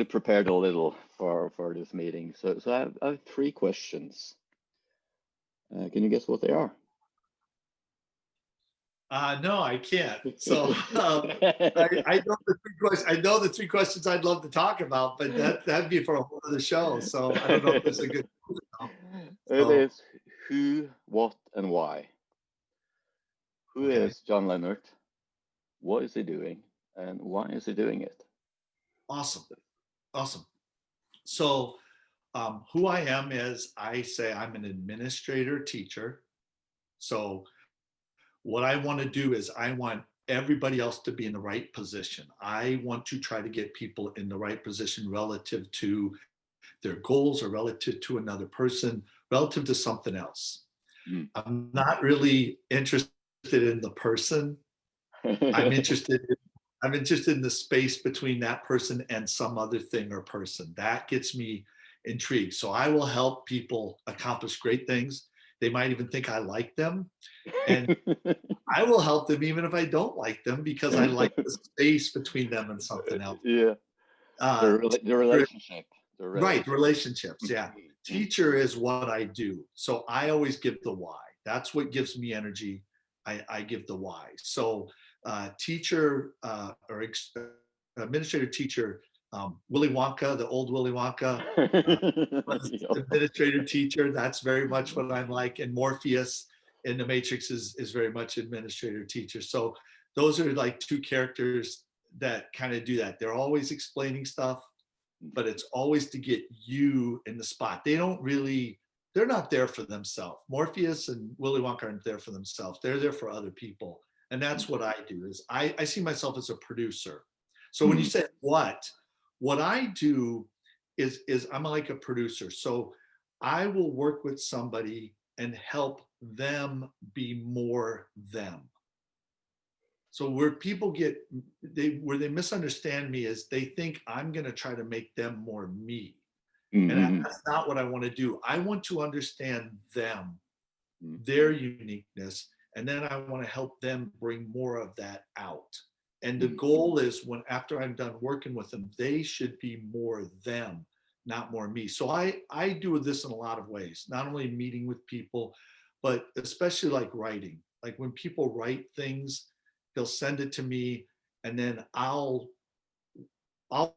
actually prepared a little for this meeting. So I have three questions. Can you guess what they are? No, I can't. So I know the three questions. I know the three questions I'd love to talk about, but that'd be for a whole other show. So I don't know if this is a good. It is who, what, and why. Who is John Lenhart? What is he doing? And why is he doing it? Awesome. So who I am is, I say I'm an administrator teacher. So what I want to do is I want everybody else to be in the right position. I want to try to get people in the right position relative to their goals or relative to another person, relative to something else. I'm not really interested in the person. I'm interested in the space between that person and some other thing or person. That gets me intrigued. So I will help people accomplish great things. They might even think I like them. And I will help them even if I don't like them, because I like the space between them and something else. Yeah. The relationship. Right, relationships. Yeah. Teacher is what I do. So I always give the why. That's what gives me energy. I give the why. So teacher or administrative teacher, Willy Wonka, the old Willy Wonka, administrative teacher, that's very much what I'm like. And Morpheus in the Matrix is very much administrator teacher. So those are like two characters that kind of do that. They're always explaining stuff, but it's always to get you in the spot. They're not there for themselves. Morpheus and Willy Wonka aren't there for themselves. They're there for other people. And that's what I do, is I see myself as a producer. So when you say what I do is I'm like a producer. So I will work with somebody and help them be more them. So where people where they misunderstand me is they think I'm going to try to make them more me. And that's not what I want to do. I want to understand them, their uniqueness, and then I want to help them bring more of that out. And the goal is, after I'm done working with them, they should be more them, not more me. So I do this in a lot of ways, not only meeting with people, but especially like writing. Like when people write things, they'll send it to me, and then I'll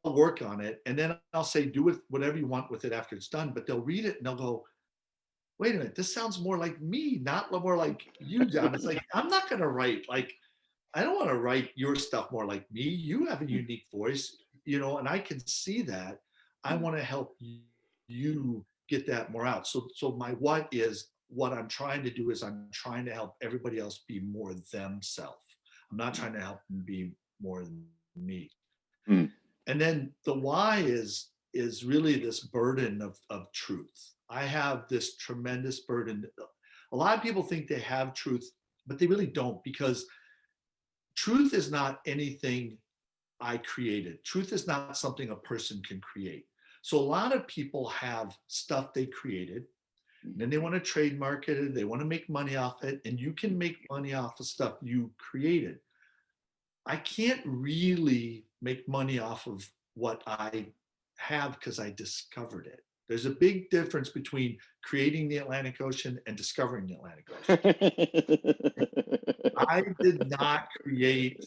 work on it, and then I'll say, do with whatever you want with it after it's done. But they'll read it and they'll go, wait a minute, this sounds more like me, not more like you, John. It's like, I'm not going to write I don't want to write your stuff more like me. You have a unique voice, and I can see that. I want to help you get that more out. So my what I'm trying to do is I'm trying to help everybody else be more themselves. I'm not trying to help them be more than me. And then the why is really this burden of truth. I have this tremendous burden. A lot of people think they have truth, but they really don't, because truth is not anything I created. Truth is not something a person can create. So a lot of people have stuff they created, and then they want to trademark it, and they want to make money off it, and you can make money off of stuff you created. I can't really make money off of what I have because I discovered it. There's a big difference between creating the Atlantic Ocean and discovering the Atlantic Ocean. I did not create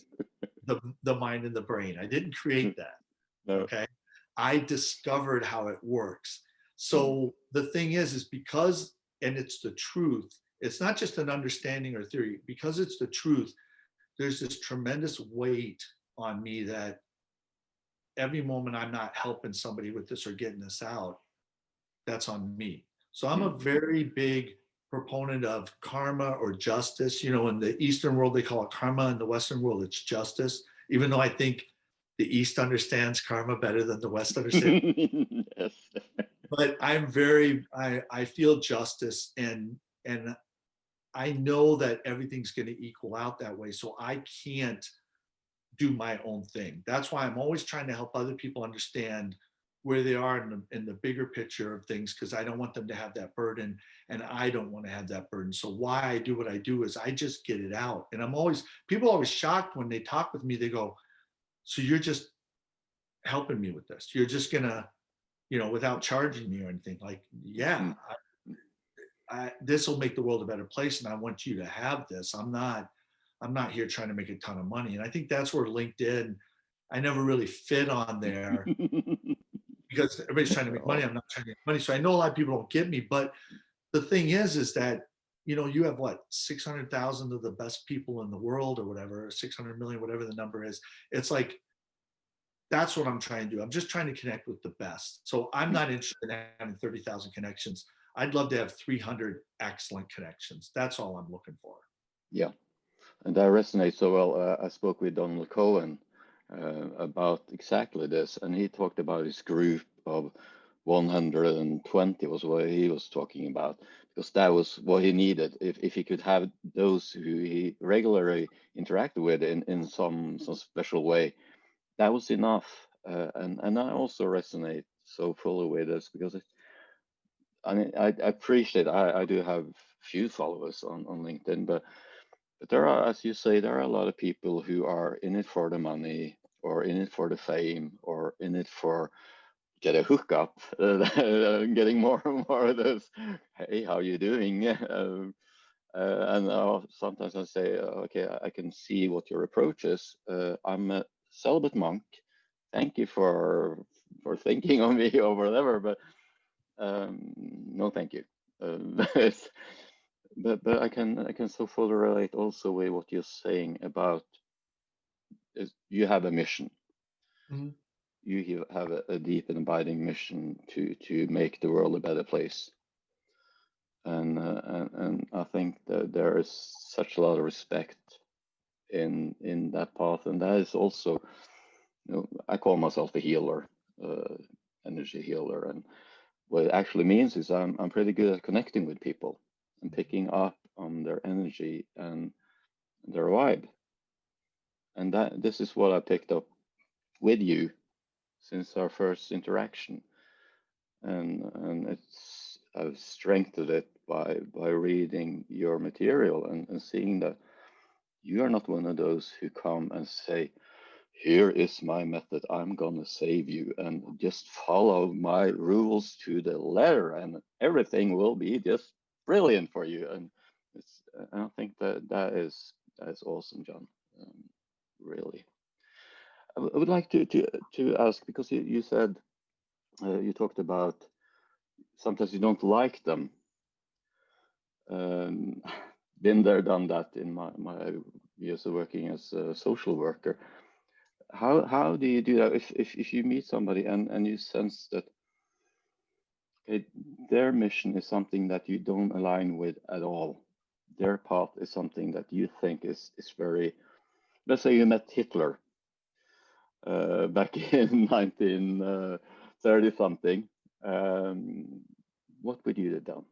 the mind and the brain. I didn't create that. No. Okay. I discovered how it works. So the thing is because, and it's the truth, it's not just an understanding or theory, because it's the truth, there's this tremendous weight on me that every moment I'm not helping somebody with this or getting this out, that's on me. So I'm a very big proponent of karma or justice. In the Eastern world, they call it karma. In the Western world, it's justice, even though I think the East understands karma better than the West understands. Yes. But I feel justice, and I know that everything's going to equal out that way. So I can't do my own thing. That's why I'm always trying to help other people understand where they are in the bigger picture of things, because I don't want them to have that burden, and I don't want to have that burden. So why I do what I do is I just get it out. And people are always shocked when they talk with me. They go, so you're just helping me with this? You're just gonna, without charging me or anything, like, yeah, Mm. this will make the world a better place, and I want you to have this. I'm not here trying to make a ton of money. And I think that's where LinkedIn, I never really fit on there because everybody's trying to make money. Oh, I'm not trying to make money. So I know a lot of people don't get me, but the thing is that, you have what, 600,000 of the best people in the world or whatever, 600 million, whatever the number is. It's like, that's what I'm trying to do. I'm just trying to connect with the best. So I'm mm, not interested in having 30,000 connections. I'd love to have 300 excellent connections. That's all I'm looking for. yeah. And that resonates so well. I spoke with Donald Cohen about exactly this, and he talked about his group of 120 was what he was talking about, because that was what he needed. If he could have those who he regularly interacted with in some special way, that was enough. And I also resonate so fully with this because I mean I appreciate I do have few followers on LinkedIn, but there are, as you say, there are a lot of people who are in it for the money or in it for the fame or in it for get a hookup, getting more and more of those. Hey, how you doing? And sometimes I say, okay, I can see what your approach is. I'm a celibate monk. Thank you for thinking of me or whatever, but no, thank you. But I can so fully relate also with what you're saying about is you have a mission. Mhm. You have a deep and abiding mission to make the world a better place. And I think that there is such a lot of respect in that path, and that is also, I call myself a healer, uh, energy healer, and what it actually means is I'm pretty good at connecting with people and picking up on their energy and their vibe, and that this is what I picked up with you since our first interaction, and it's I've strengthened it by reading your material and seeing that you are not one of those who come and say, here is my method, I'm gonna save you, and just follow my rules to the letter, and everything will be just brilliant for you. And I don't think that is awesome, John. Really. I would like to ask, because you said you talked about sometimes you don't like them. Um, been there, done that in my years of working as a social worker. How do you do that if you meet somebody and you sense that, okay, their mission is something that you don't align with at all? Their path is something that you think is very. Let's say you met Hitler back in 1930 something. Um, what would you have done?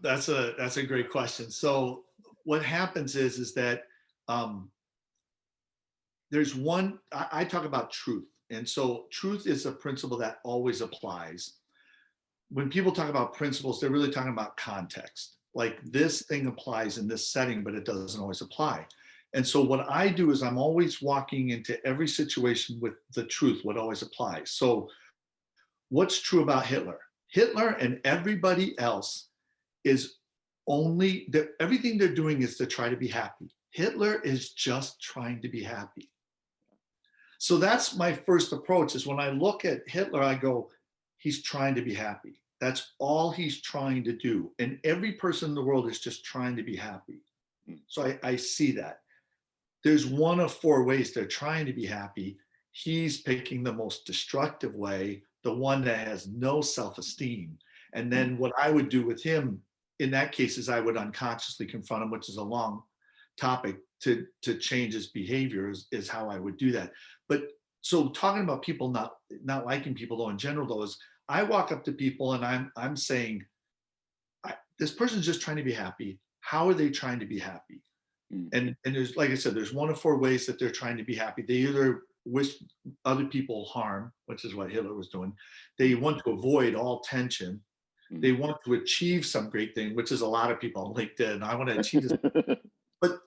That's a great question. So what happens is that, um, there's one, I talk about truth. And so truth is a principle that always applies. When people talk about principles, they're really talking about context. Like, this thing applies in this setting, but it doesn't always apply. And so what I do is I'm always walking into every situation with the truth, what always applies. So what's true about Hitler? Hitler and everybody else is everything they're doing is to try to be happy. Hitler is just trying to be happy. So that's my first approach, is when I look at Hitler, I go, he's trying to be happy. That's all he's trying to do. And every person in the world is just trying to be happy. Mm, So I see that. There's one of four ways they're trying to be happy. He's picking the most destructive way, the one that has no self-esteem. And mm, then what I would do with him in that case is I would unconsciously confront him, which is a long topic, to change his behavior is how I would do that. But so talking about people not liking people though in general though is, I walk up to people and I'm saying, this person's just trying to be happy. How are they trying to be happy? mm, And there's, like I said, there's one of four ways that they're trying to be happy. They either wish other people harm, which is what Hitler was doing. They mm, want to avoid all tension. mm. They want to achieve some great thing, which is a lot of people on LinkedIn. I want to achieve this. But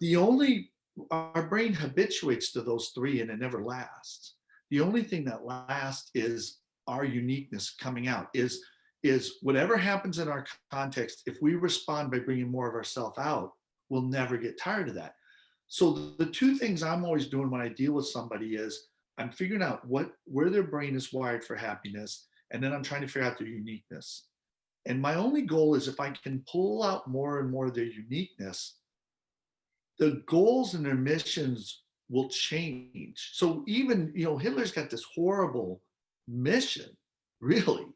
our brain habituates to those three and it never lasts. the only thing that lasts is our uniqueness coming out, is whatever happens in our context, if we respond by bringing more of ourselves out, we'll never get tired of that. So the two things I'm always doing when I deal with somebody is I'm figuring out where their brain is wired for happiness, and then I'm trying to figure out their uniqueness. And my only goal is if I can pull out more and more of their uniqueness, the goals and their missions will change. So even, Hitler's got this horrible mission, really.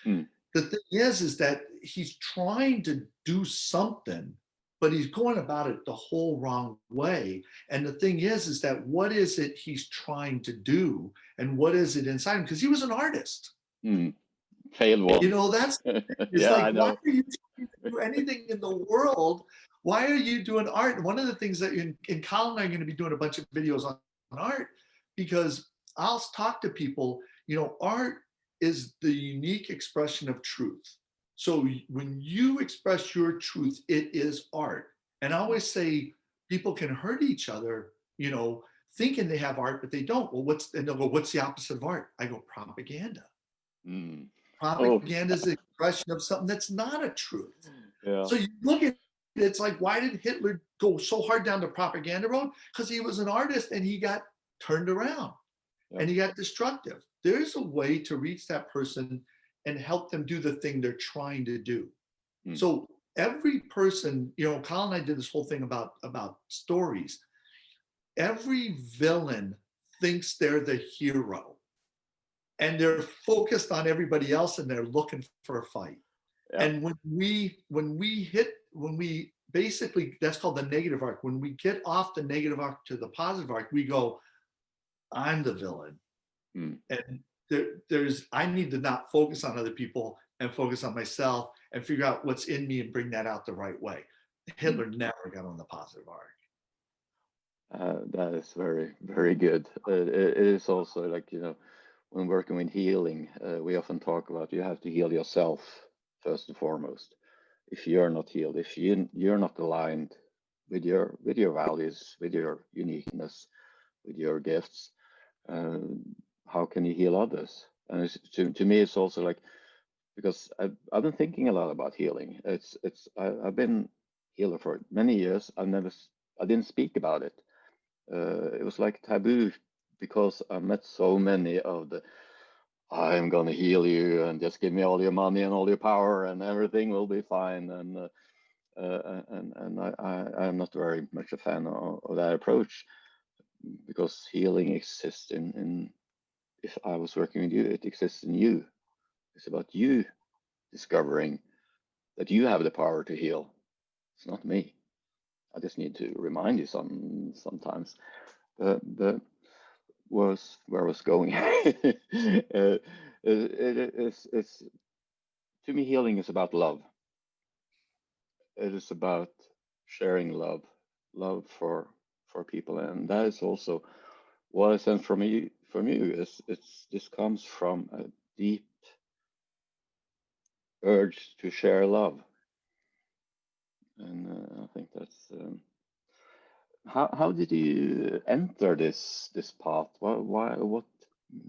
Mm. The thing is that he's trying to do something, but he's going about it the whole wrong way. And the thing is that what is it he's trying to do? And what is it inside him? Because he was an artist. Mm. Failed one. That's, it's Yeah, like, I why know. are you trying to do anything in the world? Why are you doing art? And one of the things that in Colin and I are going to be doing a bunch of videos on art, because I'll talk to people, art is the unique expression of truth. So when you express your truth, it is art. And I always say people can hurt each other, thinking they have art, but they don't. Well, and they'll go, what's the opposite of art? I go, propaganda. Mm. Oh, Propaganda is the expression of something that's not a truth. yeah. So you look at it, it's like, why did Hitler go so hard down the propaganda road? Because he was an artist and he got turned around and he got destructive. There's a way to reach that person and help them do the thing they're trying to do. Mm. So every person, Colin and I did this whole thing about stories. Every villain thinks they're the hero. And they're focused on everybody else and they're looking for a fight. Yeah. And when we basically, that's called the negative arc. When we get off the negative arc to the positive arc, we go, I'm the villain. Mm. And I need to not focus on other people and focus on myself and figure out what's in me and bring that out the right way. Hitler never got on the positive arc. That is very, very good. It is also like, when working with healing, we often talk about you have to heal yourself first and foremost. If you're not healed, if you're not aligned with your values, with your uniqueness, with your gifts, how can you heal others? And to me, it's also like, because I've been thinking a lot about healing. I've been healer for many years. I didn't speak about it. It was like taboo because I met so many of the I'm gonna heal you and just give me all your money and all your power and everything will be fine. And I'm not very much a fan of that approach, because healing exists in if I was working with you, it exists in you. It's about you discovering that you have the power to heal. It's not me. I just need to remind you sometimes. But was where I was going. It's to me, healing is about love. It is about sharing love for people, and that is also what I sense from you. This comes from a deep urge to share love, and I think that's. How did you enter this path? What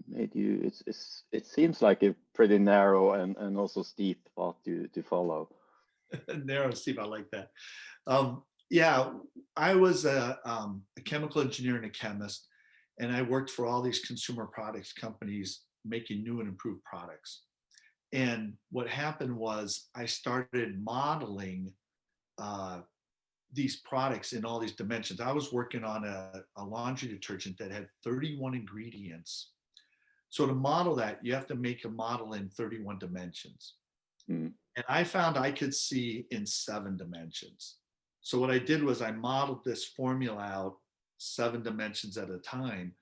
made you? It seems like a pretty narrow and also steep path to follow. Narrow, steep. I like that. Yeah, I was a chemical engineer and a chemist, and I worked for all these consumer products companies making new and improved products. And what happened was I started modeling these products in all these dimensions. I was working on a laundry detergent that had 31 ingredients. So to model that, you have to make a model in 31 dimensions. Mm. And I found I could see in 7 dimensions. So what I did was I modeled this formula out 7 dimensions at a time.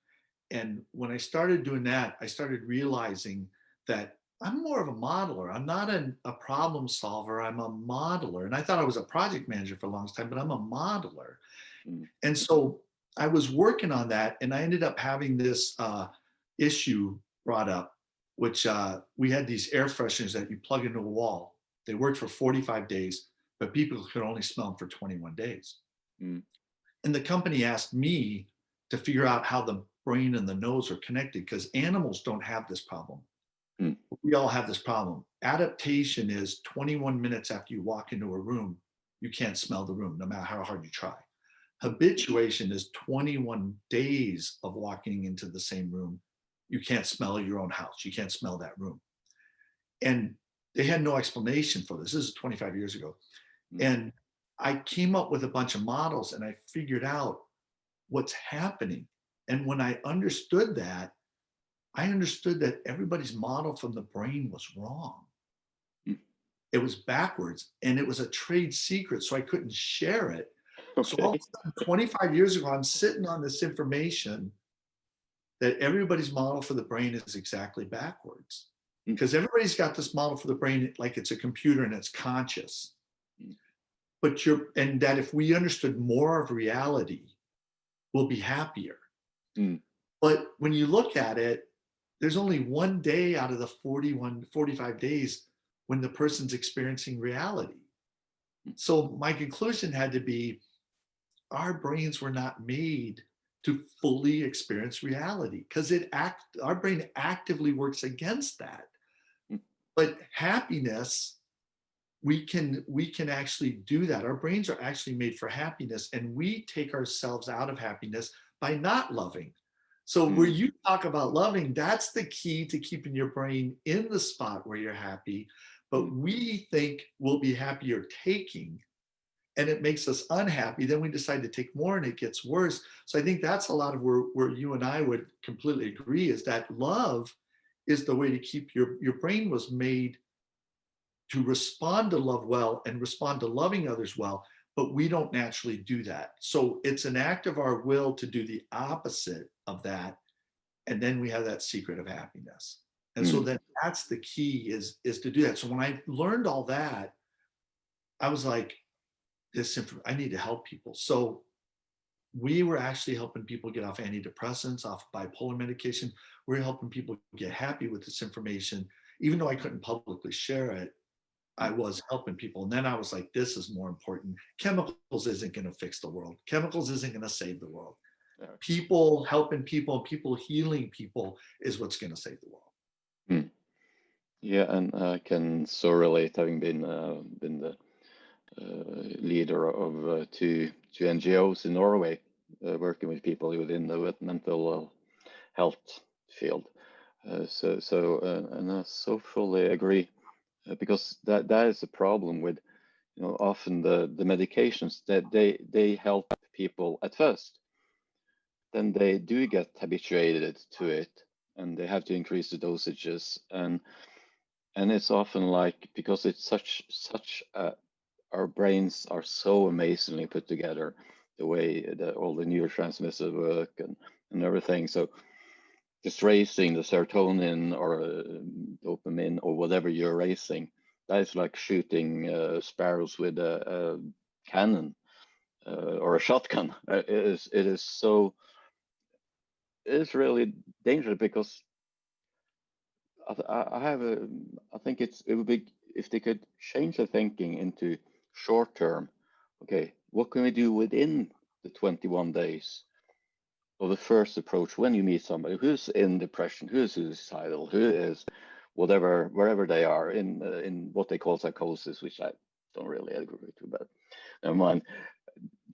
And when I started doing that, I started realizing that I'm more of a modeler. I'm not a problem solver. I'm a modeler. And I thought I was a project manager for a long time, but I'm a modeler. Mm. And so I was working on that, and I ended up having this issue brought up, which we had these air fresheners that you plug into a wall. They worked for 45 days, but people could only smell them for 21 days. Mm. And the company asked me to figure out how the brain and the nose are connected, because animals don't have this problem. Mm. We all have this problem. Adaptation is 21 minutes after you walk into a room, you can't smell the room, no matter how hard you try. Habituation is 21 days of walking into the same room. You can't smell your own house. You can't smell that room. And they had no explanation for this. This is 25 years ago. Mm. And I came up with a bunch of models and I figured out what's happening. And when I understood that, I understood that everybody's model from the brain was wrong. Mm. It was backwards, and it was a trade secret, so I couldn't share it. So all of Okay. a sudden, 25 years ago, I'm sitting on this information that everybody's model for the brain is exactly backwards. Mm. Because everybody's got this model for the brain like it's a computer and it's conscious. Mm. But and that if we understood more of reality, we'll be happier. Mm. But when you look at it, there's only one day out of the 45 days when the person's experiencing reality. So my conclusion had to be, our brains were not made to fully experience reality, because our brain actively works against that. Mm. But happiness, we can actually do that. Our brains are actually made for happiness, and we take ourselves out of happiness by not loving. So where Mm. you talk about loving, that's the key to keeping your brain in the spot where you're happy. But Mm. we think we'll be happier taking, and it makes us unhappy. Then we decide to take more and it gets worse. So I think that's a lot of where you and I would completely agree, is that love is the way to keep your brain was made to respond to love well and respond to loving others well, but we don't naturally do that. So it's an act of our will to do the opposite of that. And then we have that secret of happiness. And so Mm. then that's the key, is to do that. So when I learned all that, I was like, I need to help people. So we were actually helping people get off antidepressants, off bipolar medication. We were helping people get happy with this information. Even though I couldn't publicly share it, I was helping people. And then I was like, this is more important. Chemicals isn't going to fix the world. Chemicals isn't going to save the world. Yeah. People helping people and people healing people is what's going to save the world. Mm. Yeah, and I can so relate, having been the leader of two NGOs in Norway, working with people within the mental health field. And I so fully agree, because that is a problem with, often the medications that they help people at first, then they do get habituated to it, and they have to increase the dosages, and it's often like, because it's such our brains are so amazingly put together, the way all the neurotransmitters work and everything. So just raising the serotonin or dopamine or whatever you're raising, that is like shooting sparrows with a cannon or a shotgun. It is really dangerous, because I think it would be, if they could change the thinking into short term. Okay, what can we do within the 21 days of the first approach, when you meet somebody who's in depression, who's suicidal, who is whatever, wherever they are in what they call psychosis, which I don't really agree with, but never mind.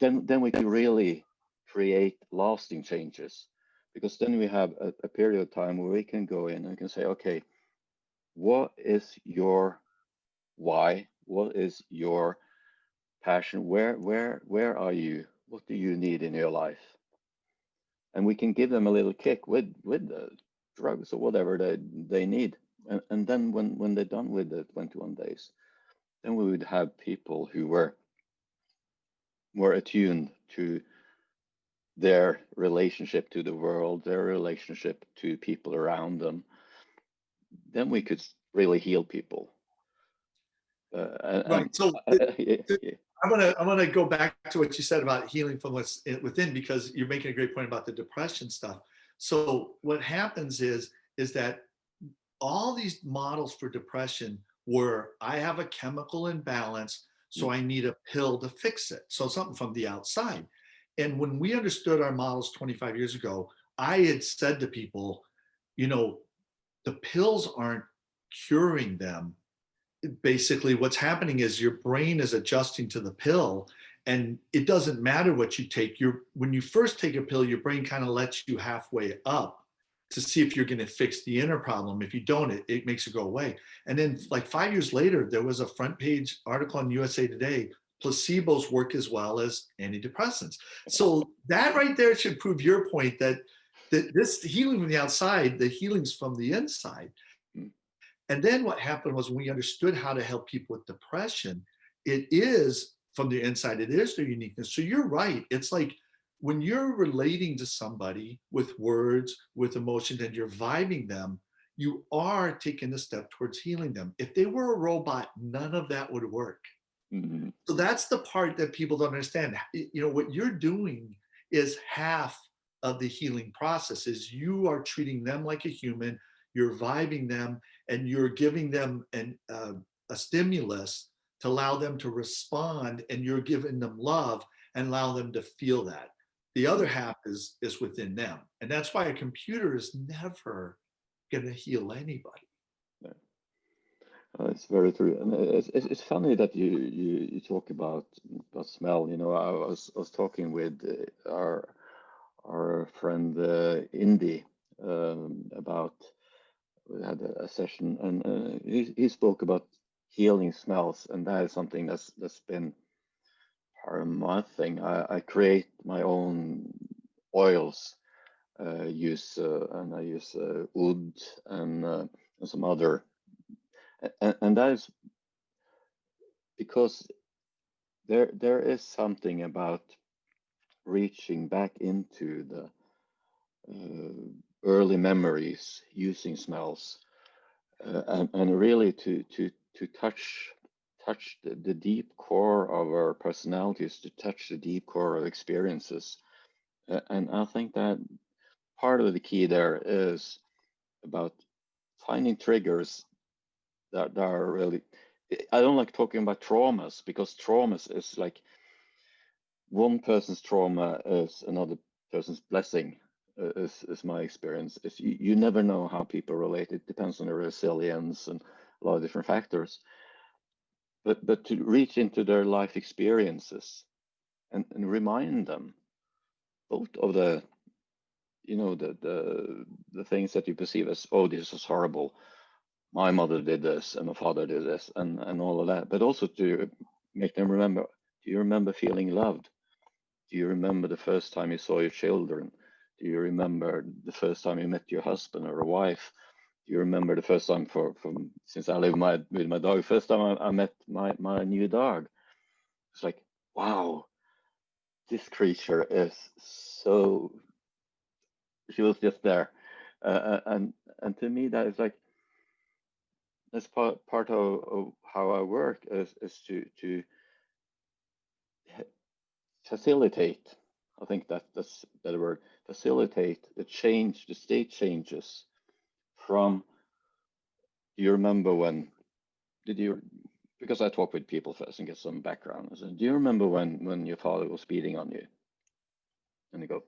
Then we can really create lasting changes, because then we have a period of time where we can go in and we can say, okay, what is your why? What is your passion? Where are you? What do you need in your life? And we can give them a little kick with the drugs or whatever they need. And then when they're done with the 21 days, then we would have people who were more attuned to their relationship to the world, their relationship to people around them. Then we could really heal people. Right. So Yeah, I'm gonna go back to what you said about healing from what's within, because you're making a great point about the depression stuff. So what happens is that all these models for depression were, I have a chemical imbalance, so I need a pill to fix it. So something from the outside. And when we understood our models 25 years ago, I had said to people, you know, the pills aren't curing them. Basically, what's happening is your brain is adjusting to the pill, and it doesn't matter what you take. When you first take a pill, your brain kind of lets you halfway up to see if you're going to fix the inner problem. If you don't, it makes it go away. And then, like 5 years later, there was a front page article on USA Today: placebos work as well as antidepressants. So that right there should prove your point that this healing from the outside, the healing's from the inside. Mm. And then what happened was, when we understood how to help people with depression, it is from the inside, it is their uniqueness. So you're right. It's like when you're relating to somebody with words, with emotions, and you're vibing them, you are taking a step towards healing them. If they were a robot, none of that would work. Mm. So that's the part that people don't understand. You know, what you're doing is half of the healing process. Is you are treating them like a human, you're vibing them, and you're giving them a stimulus to allow them to respond, and you're giving them love and allow them to feel that. The other half is within them. And that's why a computer is never going to heal anybody. Yeah. It's very true, and it's funny that you talk about smell. You know, I was talking with our friend Indy about, we had a session, and he spoke about healing smells, and that is something that's been part of my thing. I create my own oils, and I use wood and some other, and that is because there is something about reaching back into the early memories using smells, and really to touch the deep core of our personalities, to touch the deep core of experiences. And I think that part of the key there is about finding triggers that are really, I don't like talking about traumas, because traumas is like one person's trauma is another person's blessing. Is my experience. Is you never know how people relate. It depends on their resilience and a lot of different factors. But to reach into their life experiences and remind them both of the, you know, the things that you perceive as, oh, this is horrible, my mother did this and my father did this, and all of that, but also to make them remember, do you remember feeling loved? Do you remember the first time you saw your children? Do you remember the first time you met your husband or a wife? Do you remember the first time, since I live with my dog, first time I met my new dog? It's like, wow, this creature is so, she was just there. And to me, that is like, that's part of how I work, is to facilitate. I think that's the word. Facilitate the change, the state changes from. Do you remember when? Did you? Because I talk with people first and get some background. I said, do you remember when your father was beating on you? And they go,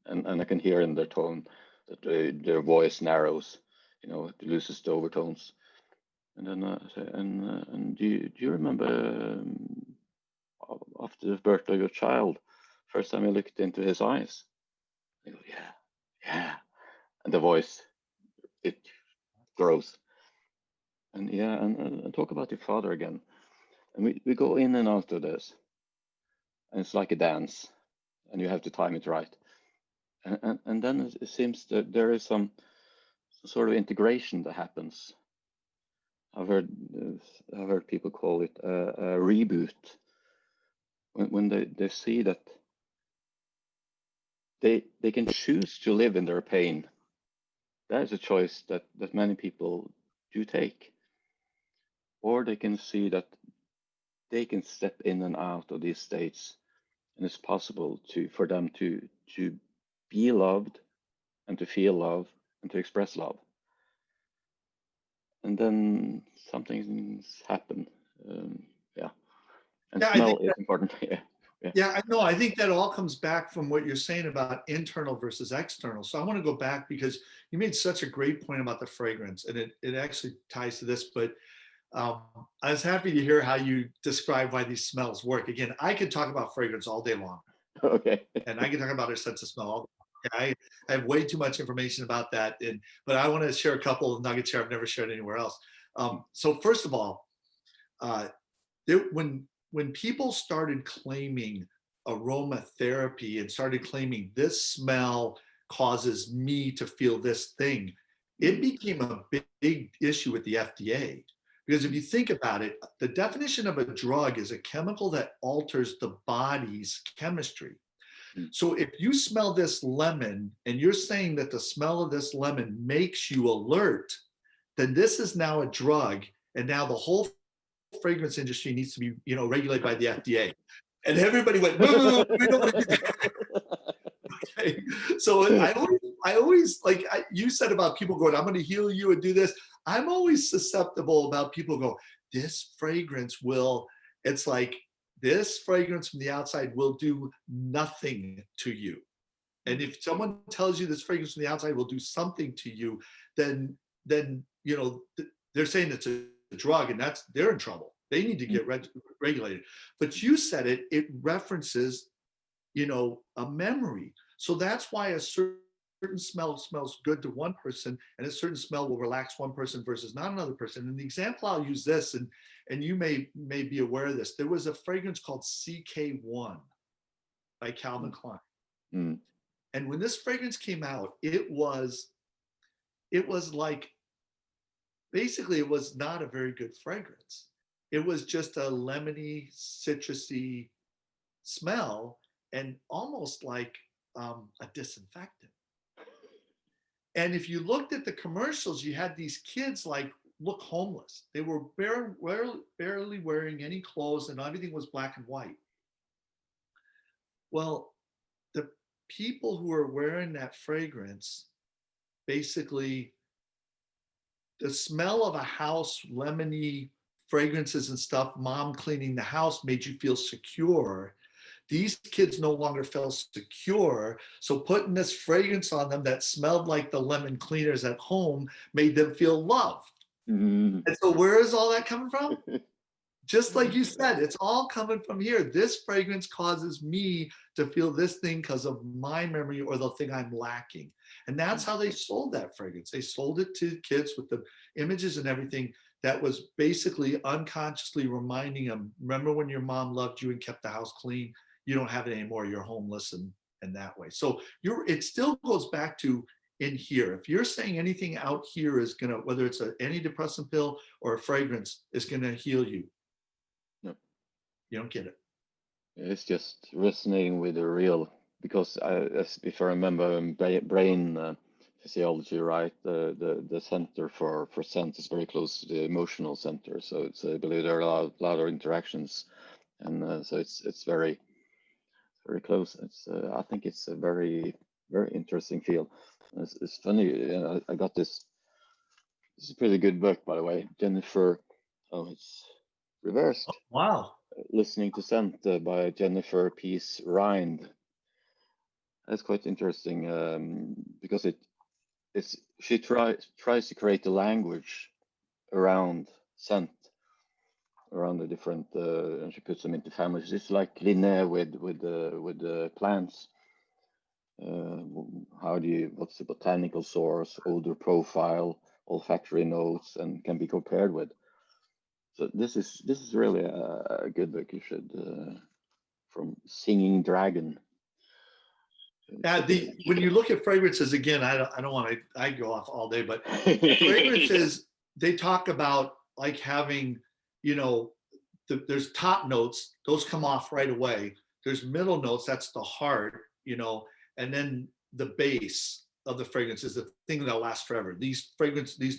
yeah. And I can hear in their tone that their voice narrows. You know, it loses the overtones. And then I say, and do you remember after the birth of your child, first time you looked into his eyes? They go, yeah, yeah. And the voice, it grows. And yeah, and talk about your father again. And we go in and out of this. And it's like a dance, and you have to time it right. And then it seems that there is some sort of integration that happens. I've heard people call it a reboot, when they see that they can choose to live in their pain. That is a choice that many people do take. Or they can see that they can step in and out of these states, and it's possible for them to be loved and to feel love and to express love. And then something's happen. Yeah, and Yeah, I smell think is important. Yeah. Yeah. Yeah, I know. I think that all comes back from what you're saying about internal versus external. So I want to go back because you made such a great point about the fragrance, and it actually ties to this. But I was happy to hear how you describe why these smells work. Again, I could talk about fragrance all day long, Okay. and I can talk about our sense of smell all day long. I have way too much information about that, but I want to share a couple of nuggets here I've never shared anywhere else. So first of all, uh, when people started claiming aromatherapy and started claiming this smell causes me to feel this thing, it became a big issue with the FDA. Because if you think about it, the definition of a drug is a chemical that alters the body's chemistry. So if you smell this lemon and you're saying that the smell of this lemon makes you alert, then this is now a drug. And now the whole fragrance industry needs to be, regulated by the FDA. And everybody went, no, we don't want to do that. Okay. So I always like you said about people going, I'm going to heal you and do this. I'm always susceptible about people go, this fragrance will, it's like this fragrance from the outside will do nothing to you. And if someone tells you this fragrance from the outside will do something to you, then they're saying it's a drug, and they're in trouble. They need to get regulated. But you said it references, a memory. So that's why a certain smell smells good to one person, and a certain smell will relax one person versus not another person. And the example I'll use this, and you may be aware of this. There was a fragrance called CK1 by Calvin Klein. Mm. And when this fragrance came out, it was like, basically it was not a very good fragrance. It was just a lemony, citrusy smell, and almost like a disinfectant. And if you looked at the commercials, you had these kids like look homeless. They were barely wearing any clothes, and everything was black and white. Well, the people who were wearing that fragrance, basically the smell of a house, lemony fragrances and stuff, mom cleaning the house made you feel secure. These kids no longer felt secure. So putting this fragrance on them that smelled like the lemon cleaners at home made them feel loved. Mm. And so where is all that coming from? Just like you said, it's all coming from here. This fragrance causes me to feel this thing because of my memory or the thing I'm lacking. And that's how they sold that fragrance. They sold it to kids with the images and everything that was basically unconsciously reminding them, remember when your mom loved you and kept the house clean? You don't have it anymore. You're homeless and that way. So it still goes back to in here. If you're saying anything out here is going to, whether it's an antidepressant pill or a fragrance, is going to heal you. No. You don't get it. It's just resonating with the real, because if I remember brain physiology right, the center for scent is very close to the emotional center. So it's I believe there are a lot of interactions, and so it's very close. I think it's a very interesting field. It's funny. I got this. This is a pretty good book, by the way. Jennifer. Oh, it's reversed. Wow. Listening to Scent by Jennifer Peace Rhind. That's quite interesting because she tries to create a language around scent, around the different, and she puts them into families. It's like Linné with the plants. What's the botanical source, odor profile, olfactory notes, and can be compared with. So this is really a good book. You should from Singing Dragon. When you look at fragrances, again, I don't want to, I go off all day, but fragrances, they talk about like having, there's top notes, those come off right away. There's middle notes, that's the heart, and then the base of the fragrance is the thing that'll last forever. These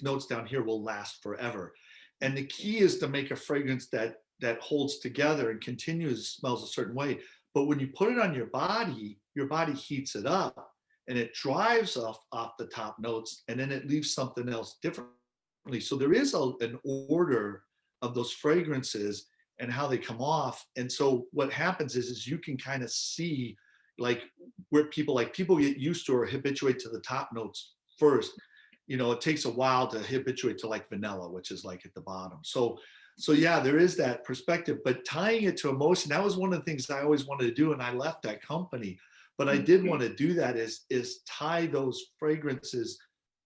notes down here will last forever. And the key is to make a fragrance that holds together and continues, smells a certain way. But when you put it on your body heats it up and it drives off the top notes, and then it leaves something else differently. So there is an order of those fragrances, and how they come off. And so what happens is you can kind of see like where people get used to or habituate to the top notes first. You know, it takes a while to habituate to like vanilla, which is like at the bottom. So yeah, there is that perspective, but tying it to emotion, that was one of the things I always wanted to do. And I left that company, but I did want to do that is tie those fragrances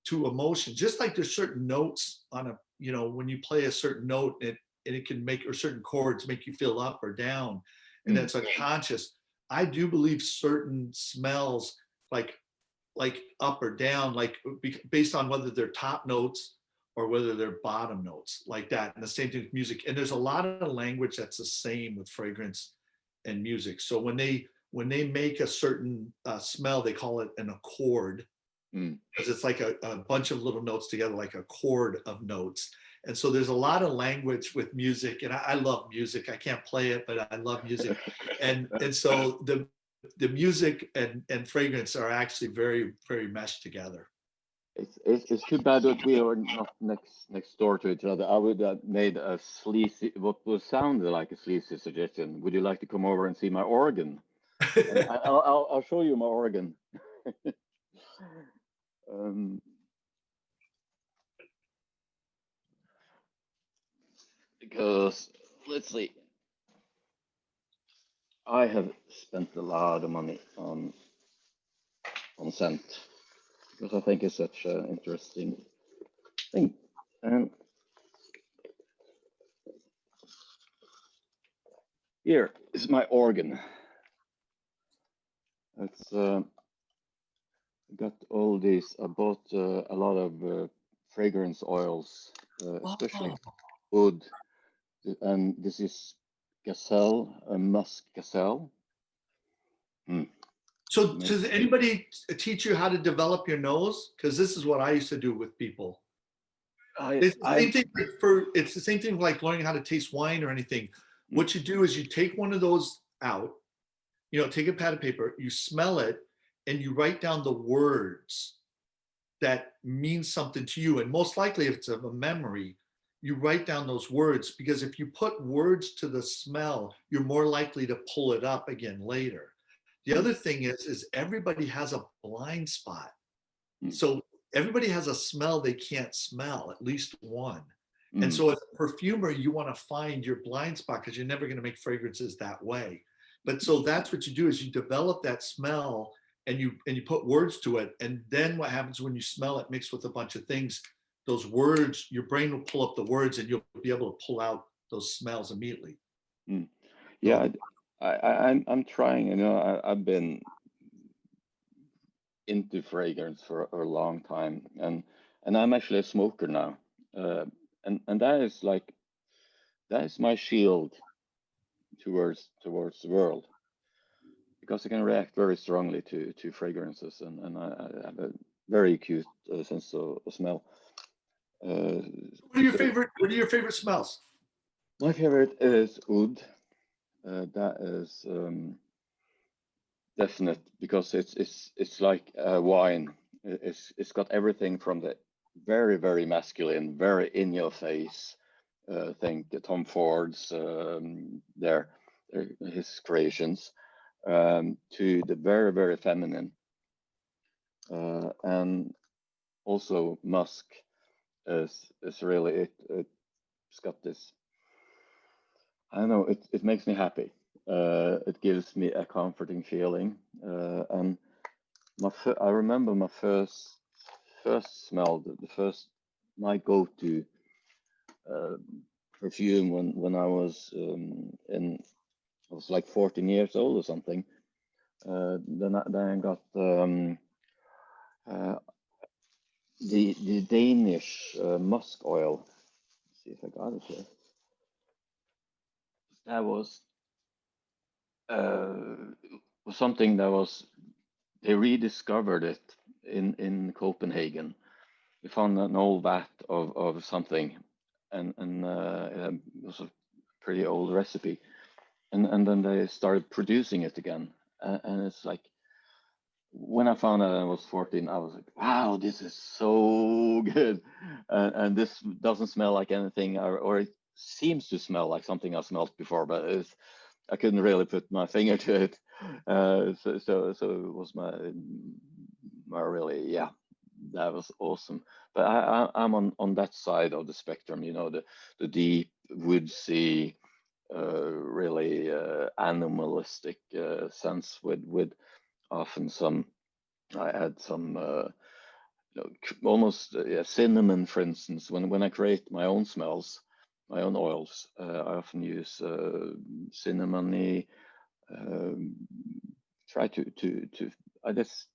to emotion. Just like there's certain notes on a, you know, when you play a certain note and it can make, or certain chords make you feel up or down, and that's unconscious. I do believe certain smells like up or down, like based on whether they're top notes or whether they're bottom notes, like that. And the same thing with music. And there's a lot of language that's the same with fragrance and music. So when they make a certain smell, they call it an accord, because it's like a bunch of little notes together, like a chord of notes. And so there's a lot of language with music, and I love music. I can't play it, but I love music. And so the music and fragrance are actually very, very meshed together. It's too bad that we are not next door to each other. I would have made a sleazy, what would sound like a sleazy suggestion. Would you like to come over and see my organ? And I'll show you my organ. Because let's see, I have spent a lot of money on scent because I think it's such an interesting thing. And here is my organ. It's got all these. I bought a lot of fragrance oils, especially wood, and this is Gazelle, a musk Gazelle. So does anybody teach you how to develop your nose? Because this is what I used to do with people. It's the same thing like learning how to taste wine or anything. What you do is you take one of those out, you know, take a pad of paper, you smell it, and you write down the words that mean something to you. And most likely, if it's of a memory, you write down those words, because if you put words to the smell, you're more likely to pull it up again later. The other thing is everybody has a blind spot. So everybody has a smell they can't smell, at least one. And so as a perfumer, you want to find your blind spot, because you're never going to make fragrances that way. But so that's what you do, is you develop that smell and you put words to it. And then what happens when you smell it mixed with a bunch of things, those words, your brain will pull up the words and you'll be able to pull out those smells immediately. Yeah, I'm trying, you know, I've been into fragrance for a long time, and I'm actually a smoker now, and that is my shield towards the world, because I can react very strongly to fragrances, and I have a very acute sense of smell. What are your favorite smells? My favorite is oud. That is definite, because it's like wine. It's got everything from the very, very masculine, very in your face. Think Tom Ford's his creations, to the very, very feminine, and also musk is really it's got this. I don't know. It makes me happy. It gives me a comforting feeling, and I remember my first smell, my go-to perfume when I was I was like 14 years old or something. Then I got the Danish musk oil. Let's see if I got it here. That was something that was, they rediscovered it in Copenhagen. We found an old vat of something, and it was a pretty old recipe, and then they started producing it again, and it's like, when I found out I was 14, I was like, wow, this is so good, and this doesn't smell like anything, or seems to smell like something I smelled before, but I couldn't really put my finger to it. So it was my really, yeah, that was awesome. But I'm on that side of the spectrum, you know, the deep woodsy, really animalistic sense with often some. I had some almost cinnamon, for instance. When I create my own smells, my own oils, I often use cinnamony. Um, try to I just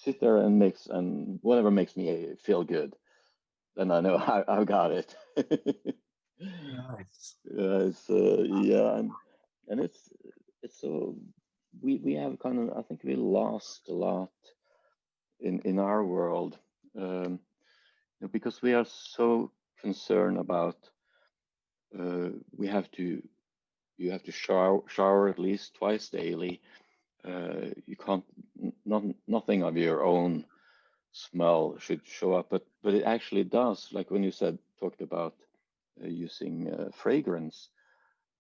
sit there and mix, and whatever makes me feel good, then I know I've got it. Nice. Yeah, and it's so we have kind of, I think we lost a lot in our world, because we are so concerned about we have to you have to shower at least twice daily. You can't nothing of your own smell should show up, but it actually does. Like when you talked about using fragrance,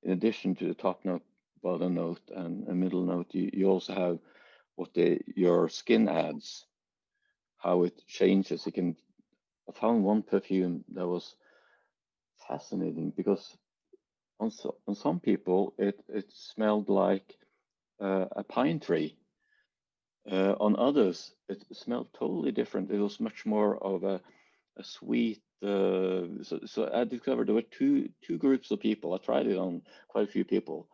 in addition to the top note, bottom note, and a middle note, you also have what your skin adds, how it changes. It can. I found one perfume that was fascinating because on some people it smelled like a pine tree. On others, it smelled totally different. It was much more of a sweet. So I discovered there were two groups of people. I tried it on quite a few people.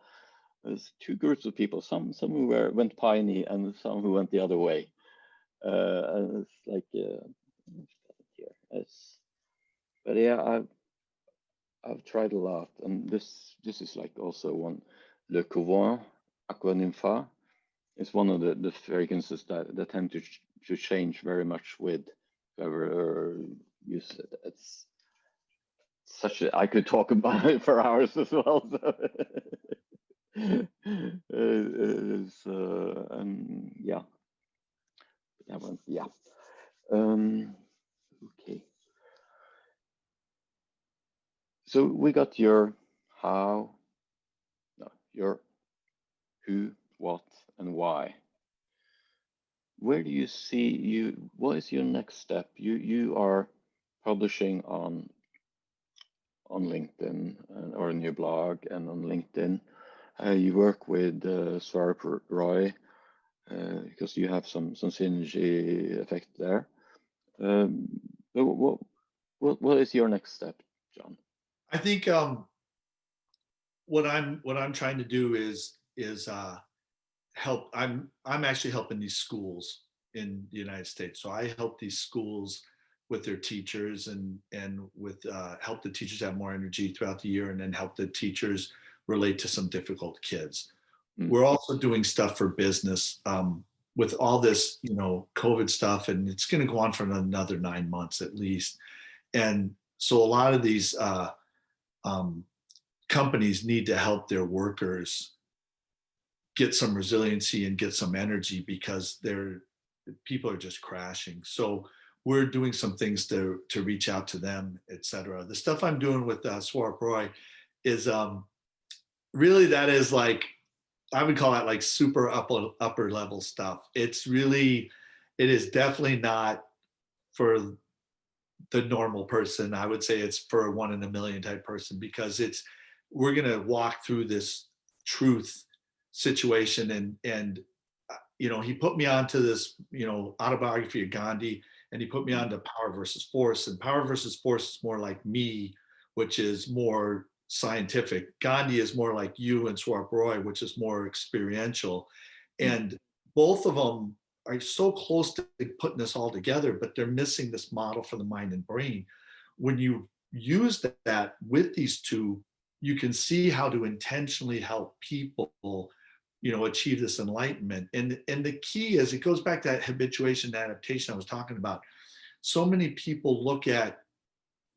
There's two groups of people. Some who went piney and some who went the other way. And it's like here. But yeah, I've tried a lot, and this is like also one Le Couvent Aqua Nympha. It's one of the fragrances that tend to change very much with whoever use it. It's such a I could talk about it for hours as well. So it is yeah, that one, yeah. Okay, so we got your how, no, your who, what, and why. Where do you see you? What is your next step? You are publishing on LinkedIn or in your blog and on LinkedIn. You work with Swarp Roy because you have some synergy effect there. But what is your next step, John? I think what I'm trying to do is help. I'm actually helping these schools in the United States. So I help these schools with their teachers and with help the teachers have more energy throughout the year, and then help the teachers relate to some difficult kids. Mm. We're also doing stuff for business with all this, COVID stuff, and it's going to go on for another 9 months at least. And so a lot of these um, companies need to help their workers get some resiliency and get some energy because people are just crashing. So we're doing some things to reach out to them, et cetera. The stuff I'm doing with Swarp Roy is really, that is like, I would call that like super upper level stuff. It is definitely not for the normal person. I would say it's for a 1 in a million type person, because we're going to walk through this truth situation. And he put me onto this, autobiography of Gandhi, and he put me onto Power versus Force. And Power versus Force is more like me, which is more scientific. Gandhi is more like you and Swarp Roy, which is more experiential. And both of them are so close to putting this all together, but they're missing this model for the mind and brain. When you use that with these two, you can see how to intentionally help people, achieve this enlightenment. And the key is, it goes back to that habituation adaptation I was talking about. So many people look at,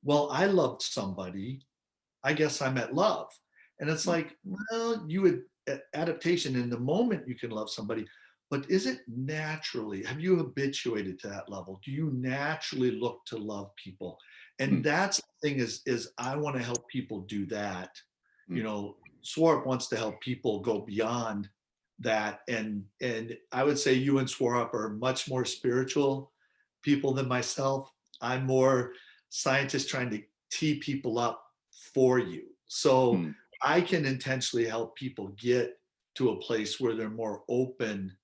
well, I loved somebody, I guess I'm at love. And it's like, well, adaptation, in the moment you can love somebody, but is it naturally, have you habituated to that level? Do you naturally look to love people? And mm, that's the thing is I want to help people do that. mm, Swarup wants to help people go beyond that. And I would say you and Swarup are much more spiritual people than myself. I'm more scientist trying to tee people up for you. So mm, I can intentionally help people get to a place where they're more open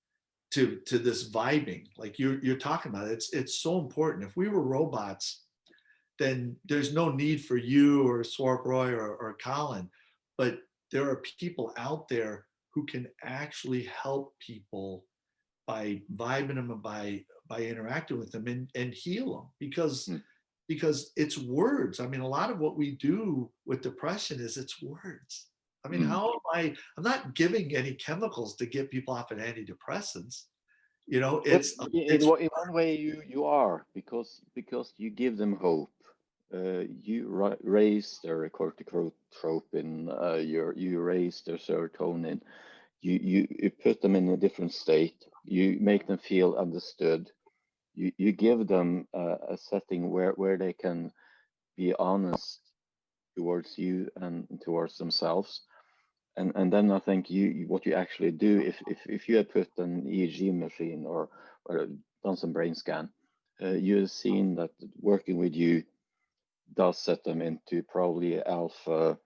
to this vibing like you're talking about. It's so important. If we were robots, then there's no need for you or Swarp Roy or Colin. But there are people out there who can actually help people by vibing them and by interacting with them and heal them mm. because it's words. I mean, a lot of what we do with depression is it's words. I mean, Mm. how am I'm not giving any chemicals to get people off of antidepressants. But It's in one way you are, because you give them hope. You raise their corticotropin, you raise their serotonin. You put them in a different state. You make them feel understood. You give them a setting where they can be honest towards you and towards themselves. And then I think what you actually do, if you had put an EEG machine or done some brain scan, you have seen that working with you does set them into probably alpha,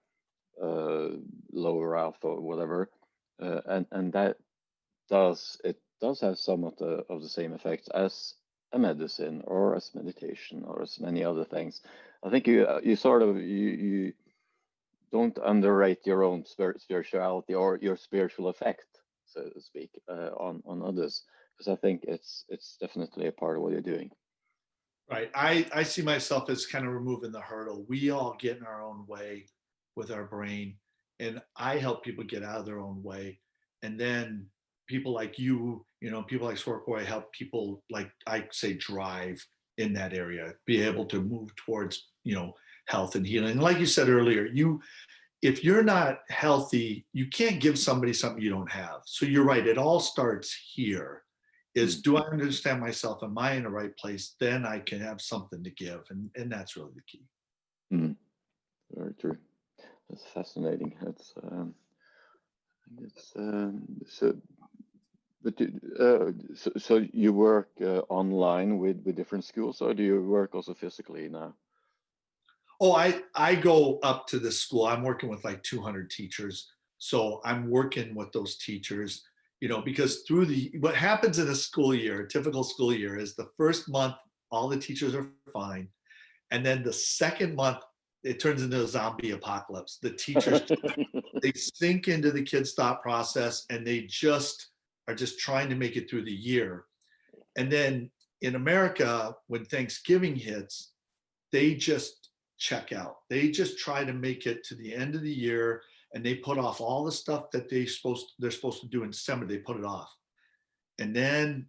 uh, lower alpha, or whatever, and that does have some of the same effects as a medicine or as meditation or as many other things. I think you sort of you don't underrate your own spirituality or your spiritual effect, so to speak, on others, because I think it's definitely a part of what you're doing. right. I see myself as kind of removing the hurdle. We all get in our own way with our brain, and I help people get out of their own way. And then people like people like Swarkboy help people, like I say, drive in that area, be able to move towards, health and healing. And like you said earlier, if you're not healthy, you can't give somebody something you don't have. So you're right. It all starts here. Is Mm, do I understand myself? Am I in the right place? Then I can have something to give. And that's really the key. mm, very true. That's fascinating. It's so. But so you work online with different schools, or do you work also physically now? Oh, I go up to this school. I'm working with like 200 teachers. So I'm working with those teachers, because what happens in a school year, a typical school year, is the first month, all the teachers are fine. And then the second month, it turns into a zombie apocalypse. The teachers, they sink into the kids' thought process and they just are just trying to make it through the year. And then in America, when Thanksgiving hits, they just check out. They just try to make it to the end of the year and they put off all the stuff that they're supposed to do in December. They put it off. And then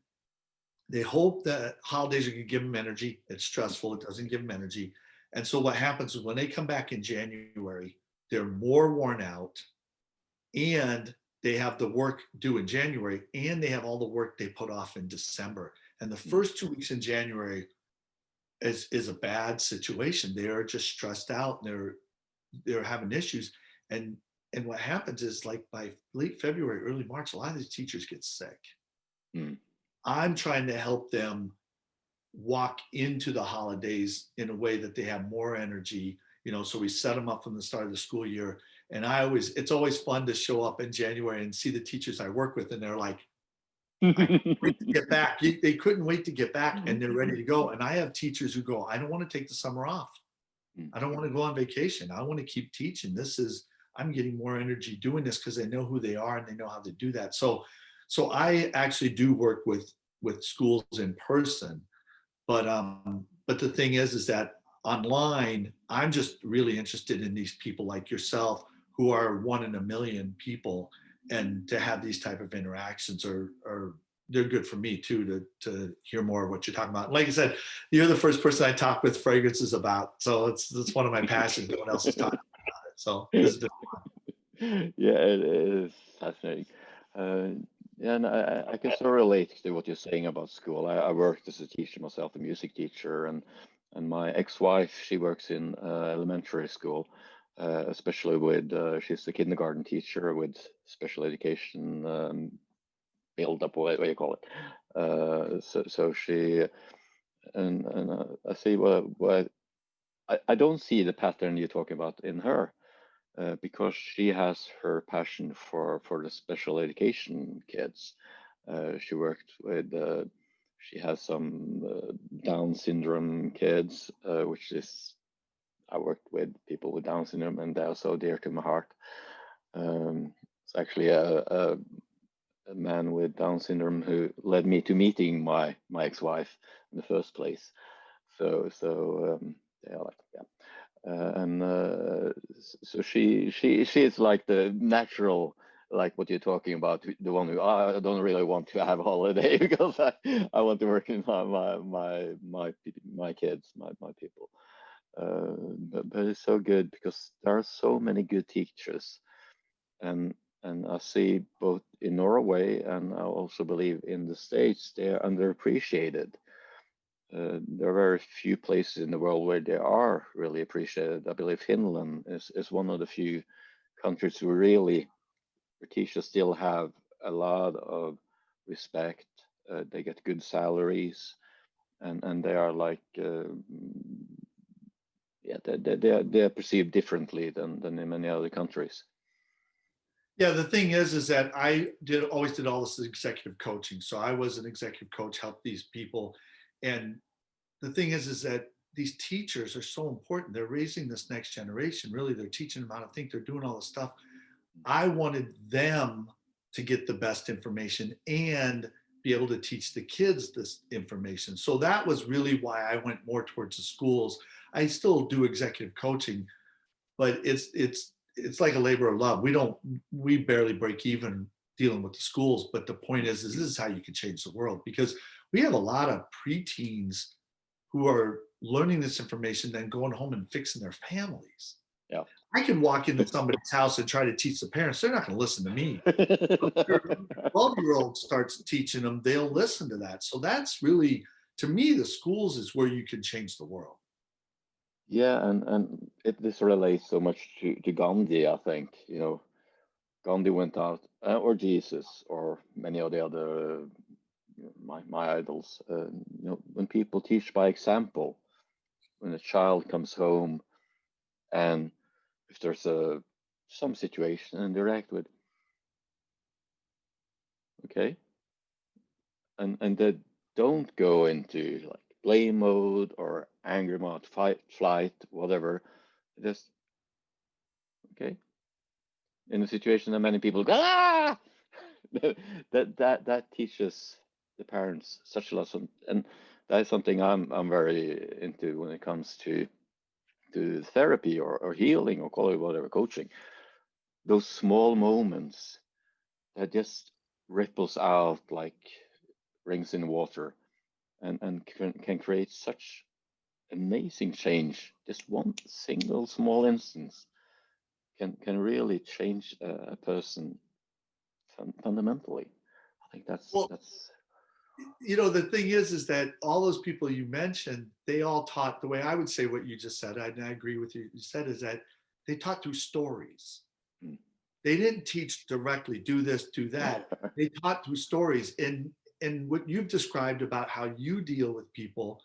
they hope that holidays are going to give them energy. It's stressful. It doesn't give them energy. And so what happens is when they come back in January, they're more worn out and they have the work due in January and they have all the work they put off in December. And the Mm, first 2 weeks in January is a bad situation. They are just stressed out. They're having issues. And what happens is like by late February, early March, a lot of these teachers get sick. mm, I'm trying to help them walk into the holidays in a way that they have more energy, so we set them up from the start of the school year. And it's always fun to show up in January and see the teachers I work with and they're like, I can't wait to get back. They couldn't wait to get back and they're ready to go. And I have teachers who go, I don't want to take the summer off. mm, I don't want to go on vacation. I want to keep teaching. I'm getting more energy doing this because they know who they are and they know how to do that. So I actually do work with schools in person, but the thing is that online, I'm just really interested in these people like yourself who are one in a million people, and to have these type of interactions are they're good for me too to hear more of what you're talking about. Like I said, you're the first person I talk with fragrances about, so it's one of my passions. No one else is talking about it, so this has been Yeah, it is fascinating. Uh, yeah, and I can sort of relate to what you're saying about school. I worked as a teacher myself, a music teacher, and And my ex-wife, she works in elementary school, especially with, she's a kindergarten teacher with special education build up, what you call it. So she, and I see what I don't see the pattern you're talking about in her, because she has her passion for the special education kids. She worked with, she has some Down syndrome kids, which is, I worked with people with Down syndrome, and they're so dear to my heart. It's actually a man with Down syndrome who led me to meeting my ex-wife in the first place. So yeah, like yeah. And so she is like the natural, like what you're talking about, the one who, I don't really want to have a holiday because I want to work in my kids, my people. But it's so good because there are so many good teachers, and I see both in Norway, and I also believe in the States, they are underappreciated. There are very few places in the world where they are really appreciated. I believe Finland is one of the few countries who really, where teachers still have a lot of respect. They get good salaries, and they are like, yeah, they are perceived differently than in many other countries. Yeah, the thing is that I always did all this executive coaching. So I was an executive coach, helped these people. And the thing is that these teachers are so important. They're raising this next generation. Really, they're teaching them how to think. They're doing all this stuff. I wanted them to get the best information and be able to teach the kids this information. So that was really why I went more towards the schools. I still do executive coaching, but it's like a labor of love. We barely break even dealing with the schools, but the point is this is how you can change the world, because we have a lot of preteens who are learning this information, then going home and fixing their families. Yeah. I can walk into somebody's house and try to teach the parents. They're not going to listen to me. 12-year-old starts teaching them, they'll listen to that. So that's really, to me, the schools is where you can change the world. Yeah, and this relates so much to Gandhi, I think. You know, Gandhi went out, or Jesus, or many of the other, my idols. You know, when people teach by example, when a child comes home, and if there's some situation, and interact with, okay, and they don't go into like blame mode or anger mode, fight, flight, whatever. Just okay. In a situation that many people go, ah, that teaches the parents such a lesson, and that is something I'm very into when it comes to therapy or healing, or call it whatever, coaching. Those small moments that just ripples out like rings in water, and can create such amazing change. Just one single small instance can really change a person fundamentally. I think Well, that's the thing is that all those people you mentioned, they all taught the way I would say what you just said. And I agree with you said, is that they taught through stories. mm. They didn't teach directly, do this, do that. They taught through stories. And what you've described about how you deal with people,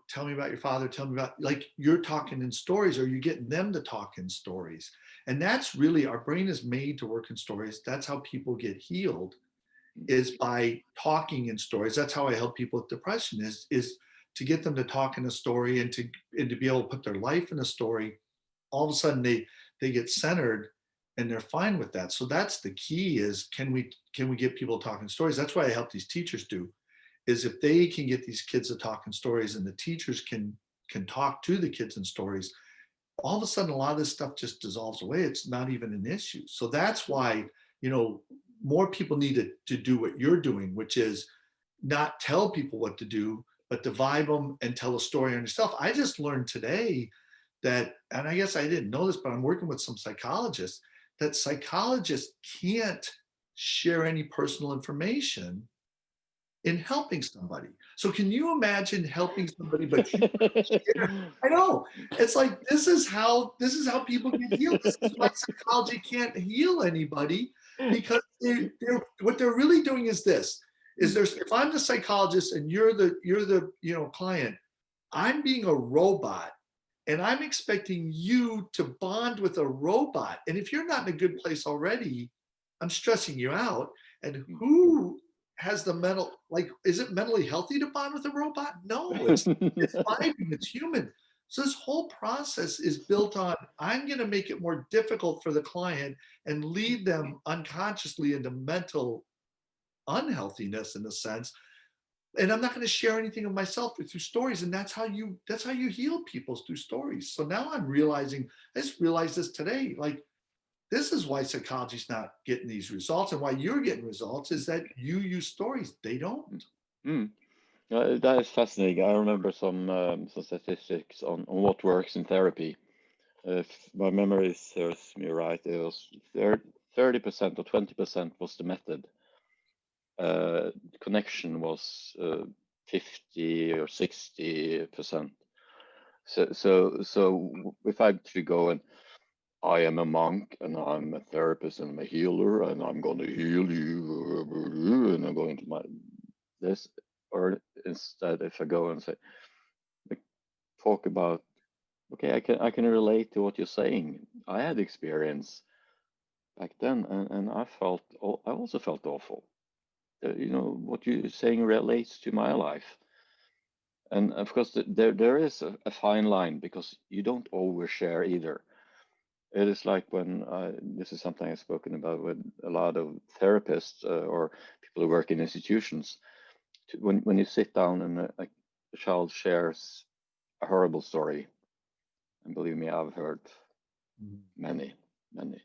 tell me about your father, tell me about, like, you're talking in stories, or you're getting them to talk in stories. And that's really, our brain is made to work in stories. That's how people get healed, is by talking in stories. That's how I help people with depression, is to get them to talk in a story, and to be able to put their life in a story. All of a sudden they get centered, and they're fine with that. So that's the key, is can we get people talking stories? That's what I help these teachers do, is if they can get these kids to talk in stories, and the teachers can talk to the kids in stories, all of a sudden a lot of this stuff just dissolves away. It's not even an issue. So that's why, more people need to do what you're doing, which is not tell people what to do, but to vibe them and tell a story on yourself. I just learned today that, and I guess I didn't know this, but I'm working with some psychologists, that psychologists can't share any personal information in helping somebody. So can you imagine helping somebody, but you share? I know. It's like this is how people get healed. This is why psychology can't heal anybody, because they're what they're really doing is this. Is there's if I'm the psychologist and you're the client, I'm being a robot and I'm expecting you to bond with a robot. And if you're not in a good place already, I'm stressing you out. And who has the mental, like, is it mentally healthy to bond with a robot? No, it's vibing, it's human. So this whole process is built on, I'm going to make it more difficult for the client and lead them unconsciously into mental unhealthiness in a sense, and I'm not going to share anything of myself through stories. And that's how you heal people, through stories. So now I'm realizing, I just realized this today, like, this is why psychology's not getting these results, and why you're getting results is that you use stories. They don't. Mm. That is fascinating. I remember some statistics on what works in therapy. If my memory serves me right, it was 30% or 20% was the method. Connection was 50 or 60%. So if I actually go and I am a monk and I'm a therapist and I'm a healer and I'm going to heal you and I'm going to my this, or instead if I go and say, like, talk about, okay, I can relate to what you're saying. I had experience back then and I also felt awful. What you're saying relates to my life. And of course, there is a fine line because you don't overshare either. It is like when this is something I've spoken about with a lot of therapists or people who work in institutions. When you sit down and a child shares a horrible story, and believe me, I've heard many, many.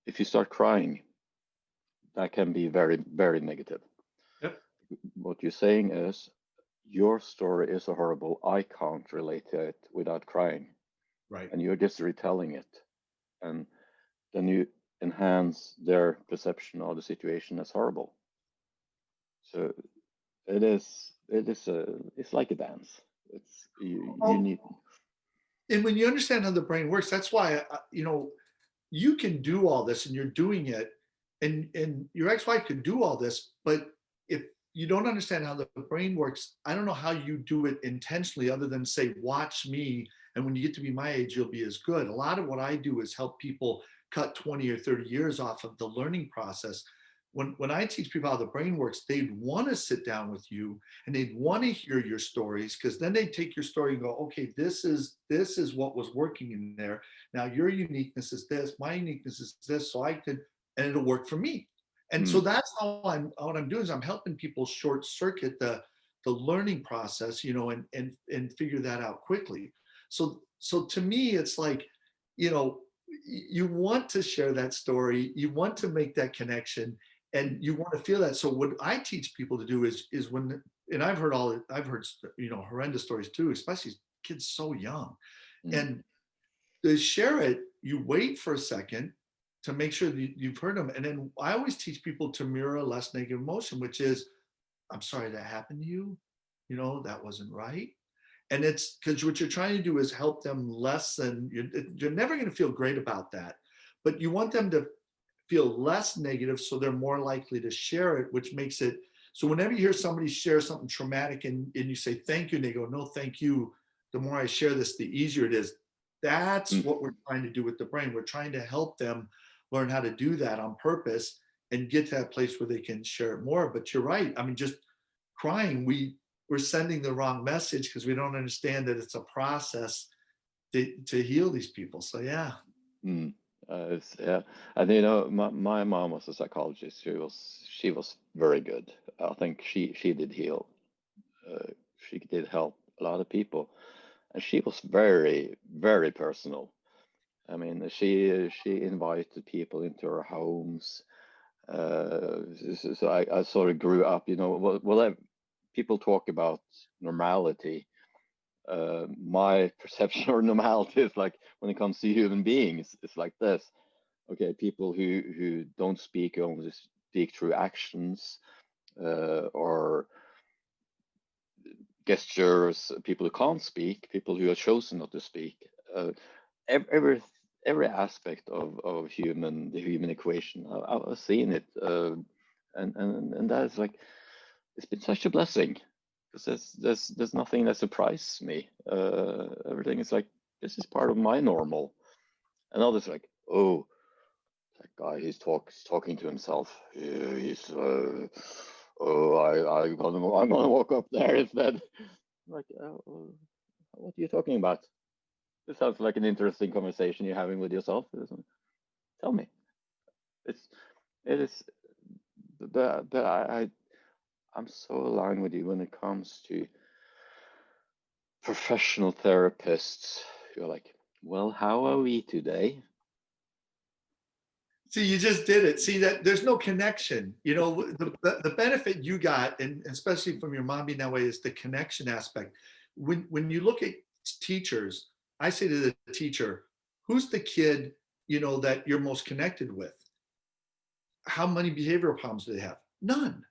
If you start crying, that can be very, very negative. Yep. What you're saying is, your story is so horrible, I can't relate to it without crying. Right. And you're just retelling it. And then you enhance their perception of the situation as horrible. So it's like a dance. It's you Oh, need. and when you understand how the brain works, that's why you can do all this, and you're doing it, and your ex-wife could do all this, but if you don't understand how the brain works, I don't know how you do it intentionally other than say, watch me, and when you get to be my age, you'll be as good. A lot of what I do is help people cut 20 or 30 years off of the learning process. When I teach people how the brain works, they'd want to sit down with you and they'd want to hear your stories, because then they take your story and go, okay, this is what was working in there. Now your uniqueness is this, my uniqueness is this, so I could, and it'll work for me. And so Mm, that's how what I'm doing is I'm helping people short circuit the learning process, and figure that out quickly. So to me, it's like, you know, you want to share that story, you want to make that connection, and you want to feel that. So what I teach people to do is when, and I've heard horrendous stories too, especially kids so young, mm, and to share it, you wait for a second to make sure that you've heard them. And then I always teach people to mirror a less negative emotion, which is, I'm sorry that happened to you. That wasn't right. And it's because what you're trying to do is help them lessen. You're never going to feel great about that, but you want them to feel less negative so they're more likely to share it, which makes it so whenever you hear somebody share something traumatic and you say thank you and they go, no, thank you, the more I share this, the easier it is. That's mm, what we're trying to do with the brain. We're trying to help them learn how to do that on purpose and get to that place where they can share it more. But you're right. I mean, just crying, we're sending the wrong message because we don't understand that it's a process to heal these people. So yeah. mm. Yeah, and my mom was a psychologist. She was very good. I think she did heal. Uh, she did help a lot of people, and she was very, very personal. I mean, she invited people into her homes. So I sort of grew up, people talk about normality. My perception of normality is like when it comes to human beings, it's like this. Okay, people who don't speak, only speak through actions. or gestures, people who can't speak, people who have chosen not to speak. Every every aspect of the human equation. I've seen it, and that is like, it's been such a blessing, because there's nothing that surprises me. Everything is like, this is part of my normal, and others like, oh, that guy, he's talking to himself. Yeah, he's oh, I'm gonna walk up there instead. Like, what are you talking about? This sounds like an interesting conversation you're having with yourself. Tell me. It's it is, but I'm so aligned with you when it comes to professional therapists. You're like, well, how are we today? See, you just did it. See that there's no connection. You know, the benefit you got, and especially from your mom being that way, is the connection aspect. When you look at teachers, I say to the teacher, who's the kid, you know, that you're most connected with? How many behavioral problems do they have? None.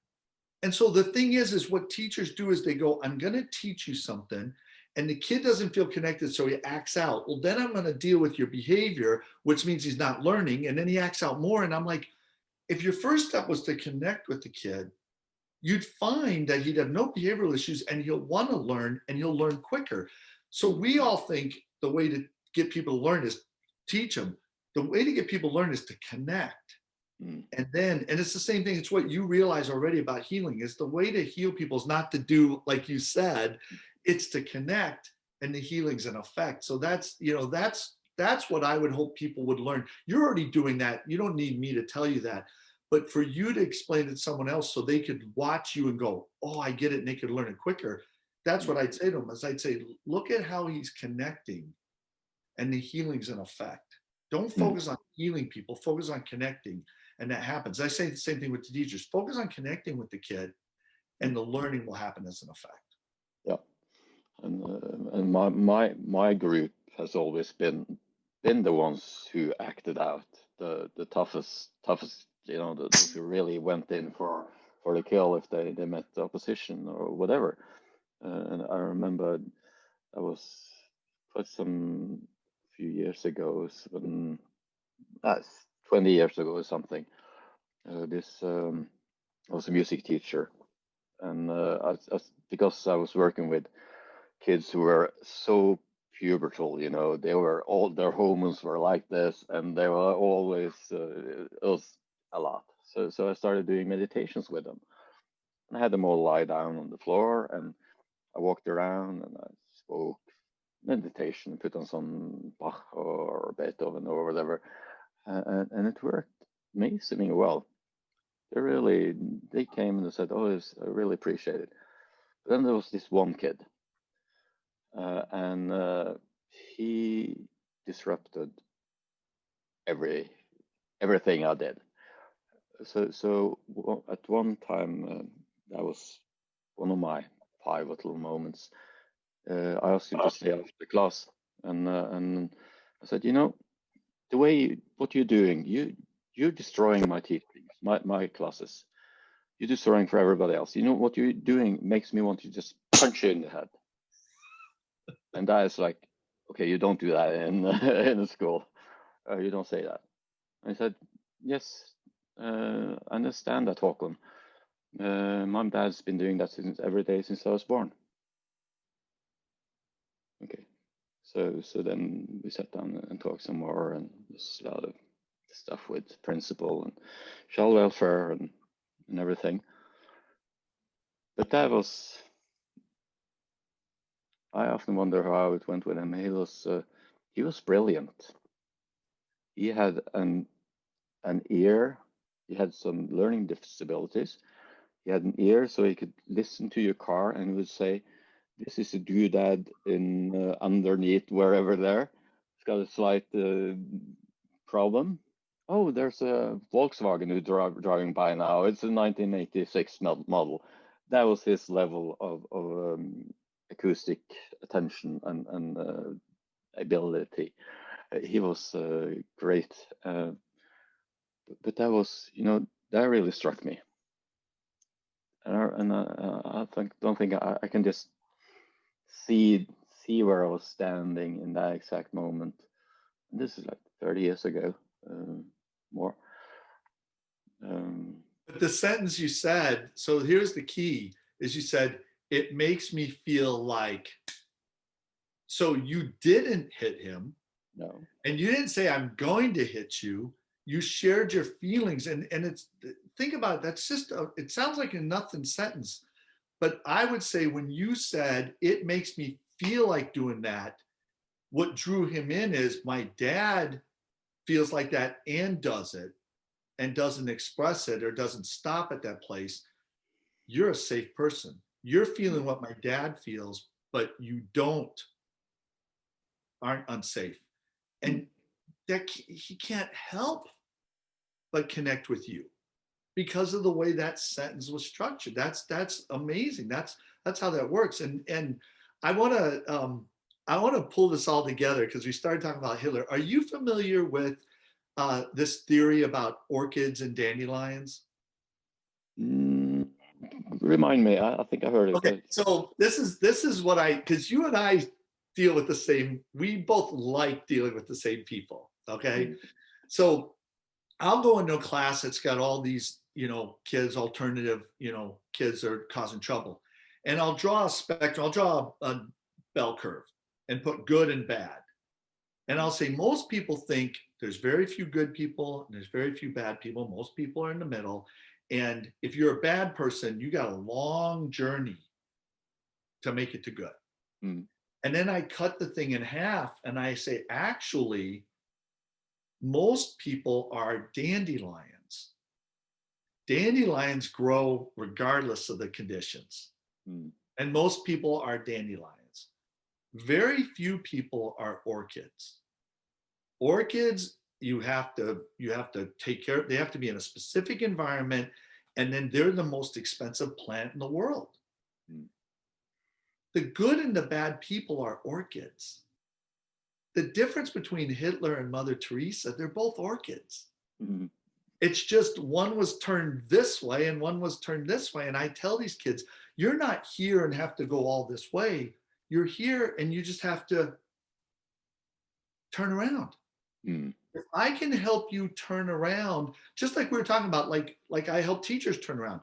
And so the thing is what teachers do is they go, I'm going to teach you something. And the kid doesn't feel connected, so he acts out. Well, then I'm going to deal with your behavior, which means he's not learning. And then he acts out more. And I'm like, if your first step was to connect with the kid, you'd find that he'd have no behavioral issues and he'll want to learn and he'll learn quicker. So we all think the way to get people to learn is teach them. The way to get people to learn is to connect. And then, and it's the same thing, it's what you realize already about healing, is the way to heal people is not to do like you said, it's to connect, and the healing's an effect. So that's, you know, that's what I would hope people would learn. You're already doing that. You don't need me to tell you that. But for you to explain it to someone else so they could watch you and go, oh, I get it, and they could learn it quicker. That's what I'd say to them, is I'd say, look at how he's connecting, and the healing's an effect. Don't focus on healing people, focus on connecting. And that happens. I say the same thing with the teachers. Focus on connecting with the kid, and the learning will happen as an effect. Yeah, and my group has always been the ones who acted out, the toughest, you know, those who really went in for the kill if they met the opposition or whatever. And I remember I was quite some few years ago, when that's 20 years ago or something. This I was a music teacher, and because I was working with kids who were so pubertal, you know, they were all, their hormones were like this, and they were always it was a lot. So I started doing meditations with them. And I had them all lie down on the floor, and I walked around and I spoke meditation, put on some Bach or Beethoven or whatever, and it worked amazingly well. They came and they said, "Oh, I really appreciate it." But then there was this one kid, and he disrupted everything I did. So at one time, that was one of my pivotal moments. I asked him to stay after class, and I said, you know, what you're doing, you're destroying my teachings, my classes. You're destroying for everybody else. You know what you're doing makes me want to just punch you in the head. And that is like, okay, you don't do that in in a school. You don't say that. I said, yes, I understand that, Håkon. My dad's been doing that since every day since I was born. Okay, so then we sat down and talked some more, and there's a lot of stuff with principal and child welfare and everything. But that was, I often wonder how it went with him. He was brilliant. He had an ear. He had some learning disabilities. He had an ear so he could listen to your car and he would say, "This is a doodad in underneath wherever there. It's got a slight problem. Oh, there's a Volkswagen who's driving by now. It's a 1986 model." That was his level of acoustic attention and ability. He was great. But that was, you know, that really struck me. I don't think I can just see where I was standing in that exact moment. And this is like 30 years ago, more. But the sentence you said, so here's the key, is you said, it makes me feel like, so you didn't hit him. No. And you didn't say, I'm going to hit you. You shared your feelings. And it's, think about it, that's just, it sounds like a nothing sentence. But I would say when you said, it makes me feel like doing that, what drew him in is my dad feels like that and does it and doesn't express it or doesn't stop at that place. You're a safe person. You're feeling what my dad feels, but you aren't unsafe. And that he can't help but connect with you because of the way that sentence was structured. That's amazing. That's how that works. And I want to pull this all together because we started talking about Hitler. Are you familiar with this theory about orchids and dandelions? Remind me. I think I heard it, Okay, but so this is what because you and I deal with the same. We both like dealing with the same people. Okay, so I'll go into a class that's got all these, kids, alternative, kids are causing trouble. And I'll draw a spectrum, I'll draw a bell curve and put good and bad. And I'll say most people think there's very few good people and there's very few bad people. Most people are in the middle. And if you're a bad person, you got a long journey to make it to good. mm. And then I cut the thing in half and I say, actually, most people are dandelions. Dandelions grow regardless of the conditions. And most people are dandelions. Very few people are orchids. Orchids, you have to take care of, they have to be in a specific environment, and then they're the most expensive plant in the world. The good and the bad people are orchids. The difference between Hitler and Mother Teresa, they're both orchids. It's just one was turned this way and one was turned this way. And I tell these kids, you're not here and have to go all this way. You're here and you just have to turn around. If I can help you turn around, just like we were talking about, like I help teachers turn around.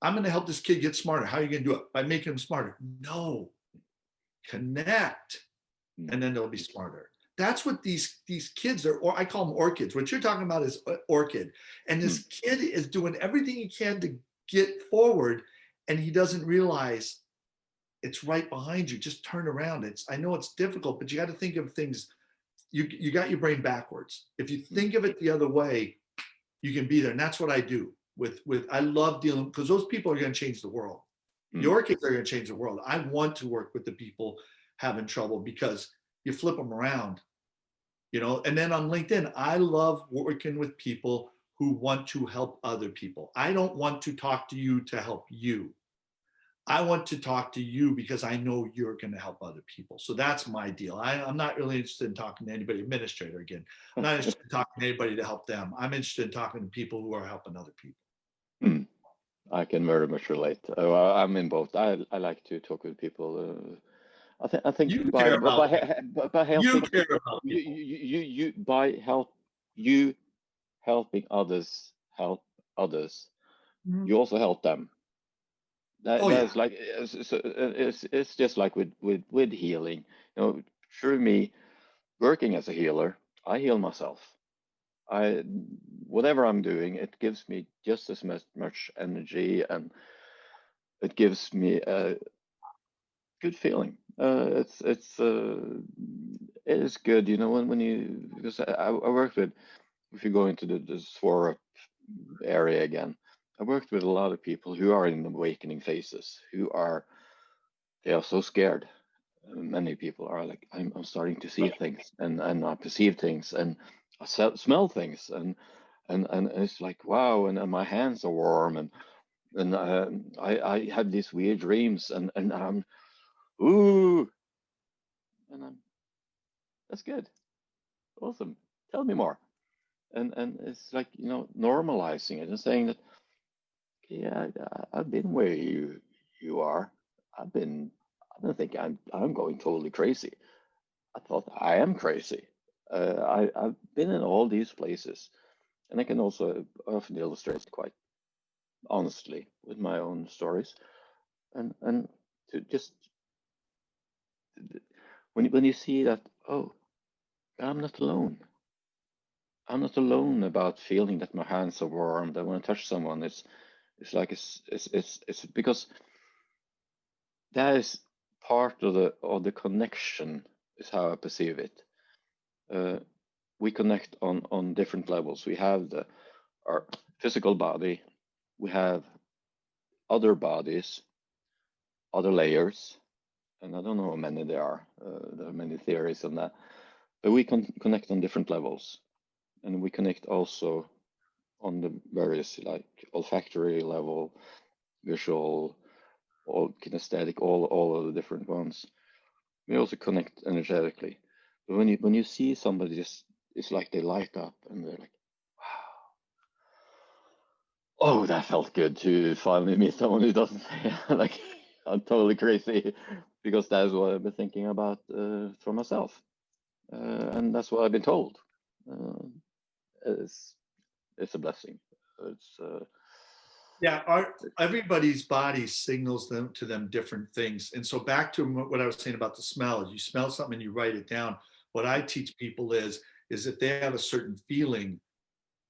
I'm going to help this kid get smarter. How are you going to do it? By making them smarter. No, connect, and then they'll be smarter. That's what these kids are, or I call them orchids. What you're talking about is orchid. And this kid is doing everything he can to get forward, and he doesn't realize it's right behind you. Just turn around. I know it's difficult, but you got to think of things. You got your brain backwards. If you think of it the other way, you can be there. And that's what I do with I love dealing, because those people are going to change the world. The orchids are going to change the world. I want to work with the people having trouble because you flip them around. And then on LinkedIn, I love working with people who want to help other people. I don't want to talk to you to help you. I want to talk to you because I know you're going to help other people. So that's my deal. I'm not really interested in talking to anybody, administrator again. I'm not interested in talking to anybody to help them. I'm interested in talking to people who are helping other people. I can very much relate. I'm in both. I like to talk with people. I think You care about by helping you care about you by helping others help others, you also help them. That's like it's just like with healing. Through me working as a healer, I heal myself. Whatever I'm doing, it gives me just as much energy, and it gives me a good feeling. It is good, when you, because I worked with, if you go into the SWORP area again, I worked with a lot of people who are in awakening phases, they are so scared. Many people are like, I'm starting to see things, and I perceive things, and I smell things, and it's like, wow, and my hands are warm, and I have these weird dreams, and I'm ooh, and that's good, awesome. Tell me more, and it's like, normalizing it and saying that yeah, I've been where you are. I've been I don't think I'm going totally crazy. I thought I am crazy. I've been in all these places, and I can also often illustrate quite honestly with my own stories, and to just when you see that, oh, I'm not alone. I'm not alone about feeling that my hands are warm. That when I touch someone, it's like it's because that is part of the connection is how I perceive it. Uh, we connect on different levels. We have our physical body, we have other bodies, other layers, and I don't know how many there are. There are many theories on that, but we can connect on different levels, and we connect also on the various like olfactory level, visual, all kinesthetic, all of the different ones. We also connect energetically. But when you see somebody just, it's like they light up and they're like, oh, that felt good to finally meet someone who doesn't like I'm totally crazy, because that's what I've been thinking about for myself, and that's what I've been told. Uh, it's it's a blessing. It's Yeah, everybody's body signals them to them different things. And so back to what I was saying about the smell, is you smell something and you write it down. What I teach people is if they have a certain feeling,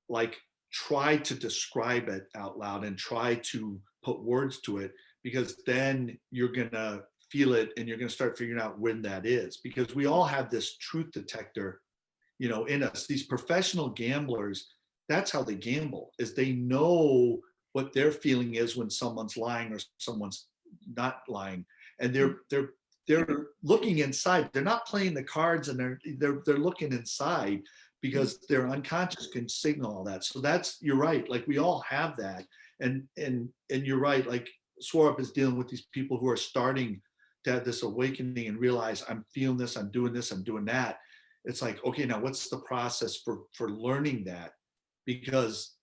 like try to describe it out loud and try to put words to it, because then you're gonna feel it and you're gonna start figuring out when that is. Because we all have this truth detector, in us. These professional gamblers, that's how they gamble, is they know what their feeling is when someone's lying or someone's not lying, and they're looking inside. They're not playing the cards, and they're looking inside, because their unconscious can signal all that. So that's, you're right. Like we all have that, and you're right. Like Swarup is dealing with these people who are starting to have this awakening and realize, I'm feeling this, I'm doing this, I'm doing that. It's like, okay, now what's the process for learning that? Because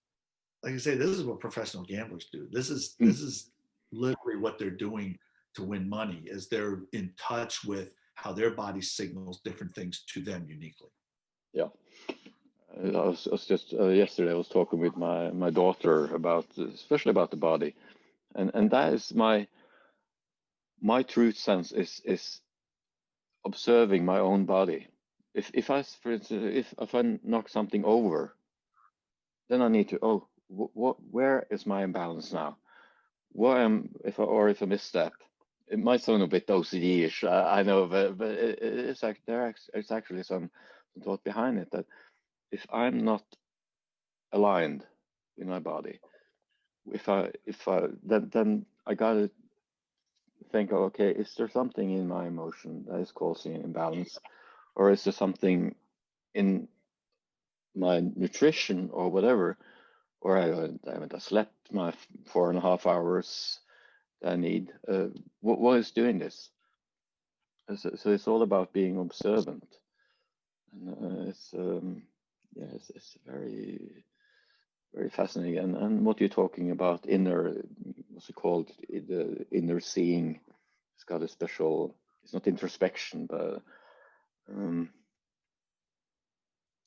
like I say, this is what professional gamblers do. This is literally what they're doing to win money, is they're in touch with how their body signals different things to them uniquely. yeah. I was just yesterday I was talking with my daughter about, especially about the body, and that is my truth sense is observing my own body. If I, for instance, if I knock something over, then I need to, oh, what where is my imbalance now? What am if I, or if I misstep? It might sound a bit OCD-ish, I know, but it's like it's actually some thought behind it, that if I'm not aligned in my body, if I then I gotta think, okay, is there something in my emotion that is causing an imbalance, or is there something in my nutrition or whatever, or I haven't slept my 4.5 hours that I need? What is doing this? So it's all about being observant, and it's yeah, it's very fascinating. And what you're talking about, inner, what's it called, the inner seeing, it's got a special. It's not introspection, but um,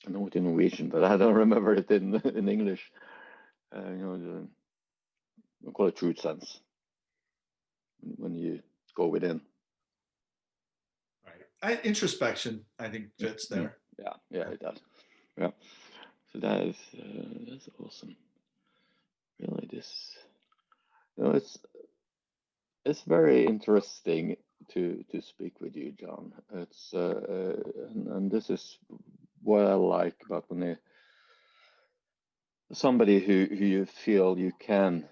I know it in Norwegian, but I don't remember it in English. We call it truth sense when you go within. Right. Introspection, I think, fits there. Yeah, it does. Yeah. So that's awesome. Really, it's very interesting to speak with you, John. It's and this is what I like about when somebody who you feel you can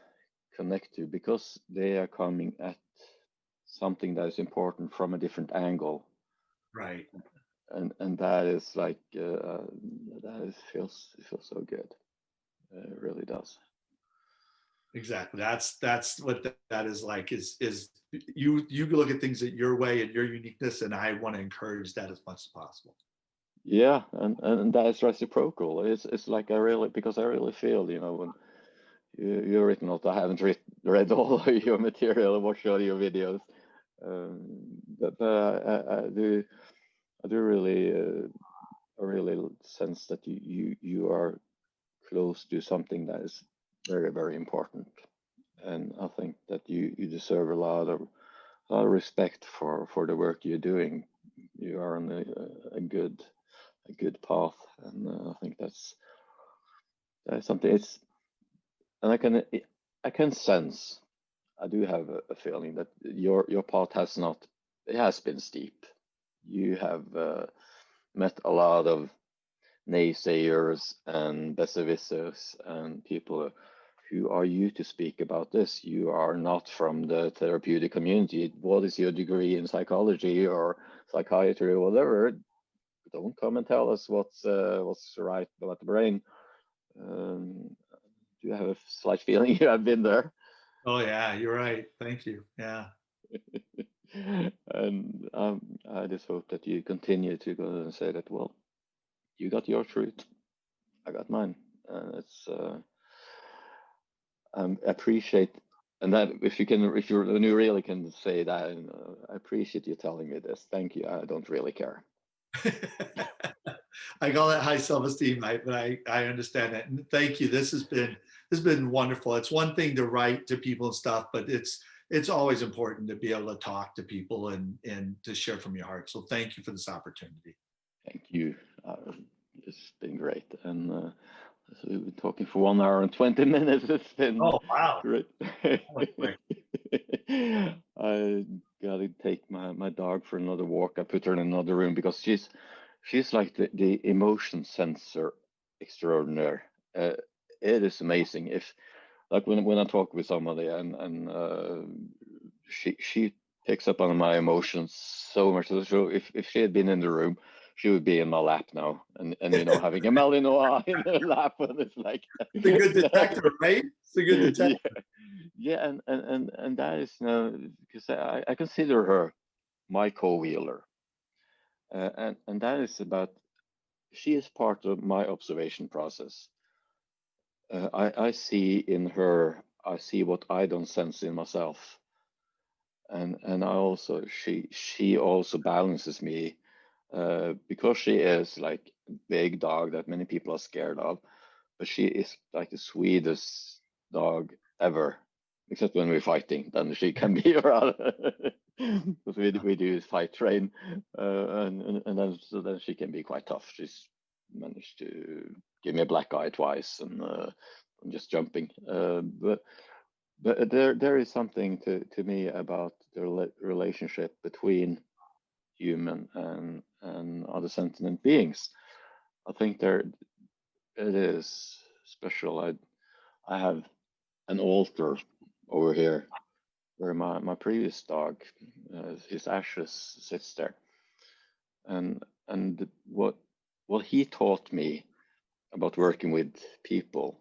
connect to, because they are coming at something that is important from a different angle, Right. and that is like that is feels so good. It really does. Exactly. That's what that is like. Is you look at things at your way and your uniqueness, and I want to encourage that as much as possible. Yeah, and that is reciprocal. It's like I really, because I really feel, when you've written a lot. I haven't read all of your material or watched all your videos, but I do really I really sense that you are close to something that is very, very important, and I think that you deserve a lot of respect for the work you're doing. You are on a good path, and I think that's something. And I can sense. I do have a feeling that your path has not. It has been steep. You have met a lot of naysayers and besserwissers and people who are you to speak about this? You are not from the therapeutic community. What is your degree in psychology or psychiatry or whatever? Don't come and tell us what's right about the brain. Do you have a slight feeling you have been there? Oh yeah, you're right. Thank you. Yeah. And I just hope that you continue to go and say that, well, you got your truth, I got mine. And it's appreciate, and that if you really can say that, and, I appreciate you telling me this. Thank you. I don't really care. I call it high self-esteem, but I understand that. And thank you. This has been wonderful. It's one thing to write to people and stuff, but it's always important to be able to talk to people and to share from your heart. So thank you for this opportunity. Thank you. It's been great, and so we've been talking for 1 hour and 20 minutes. It's been Oh wow. great. I gotta take my dog for another walk. I put her in another room because she's like the emotion sensor extraordinaire. It is amazing. If like when I talk with somebody and she picks up on my emotions so much. So if she had been in the room, she would be in my lap now, and having a Malinois in her lap, and it's like it's a good detector, right? It's a good detector. Yeah, and that is because I consider her my co-wheeler, and that is about she is part of my observation process. I see in her, I see what I don't sense in myself, and I also she also balances me because she is like a big dog that many people are scared of, but she is like the sweetest dog ever, except when we're fighting, then she can be around because we do fight train, and then so then she can be quite tough. She's managed to give me a black eye twice, and I'm just jumping, but there is something to me about the relationship between human and other sentient beings. I think there it is special. I have an altar over here where my previous dog, his ashes sits there, and what he taught me about working with people,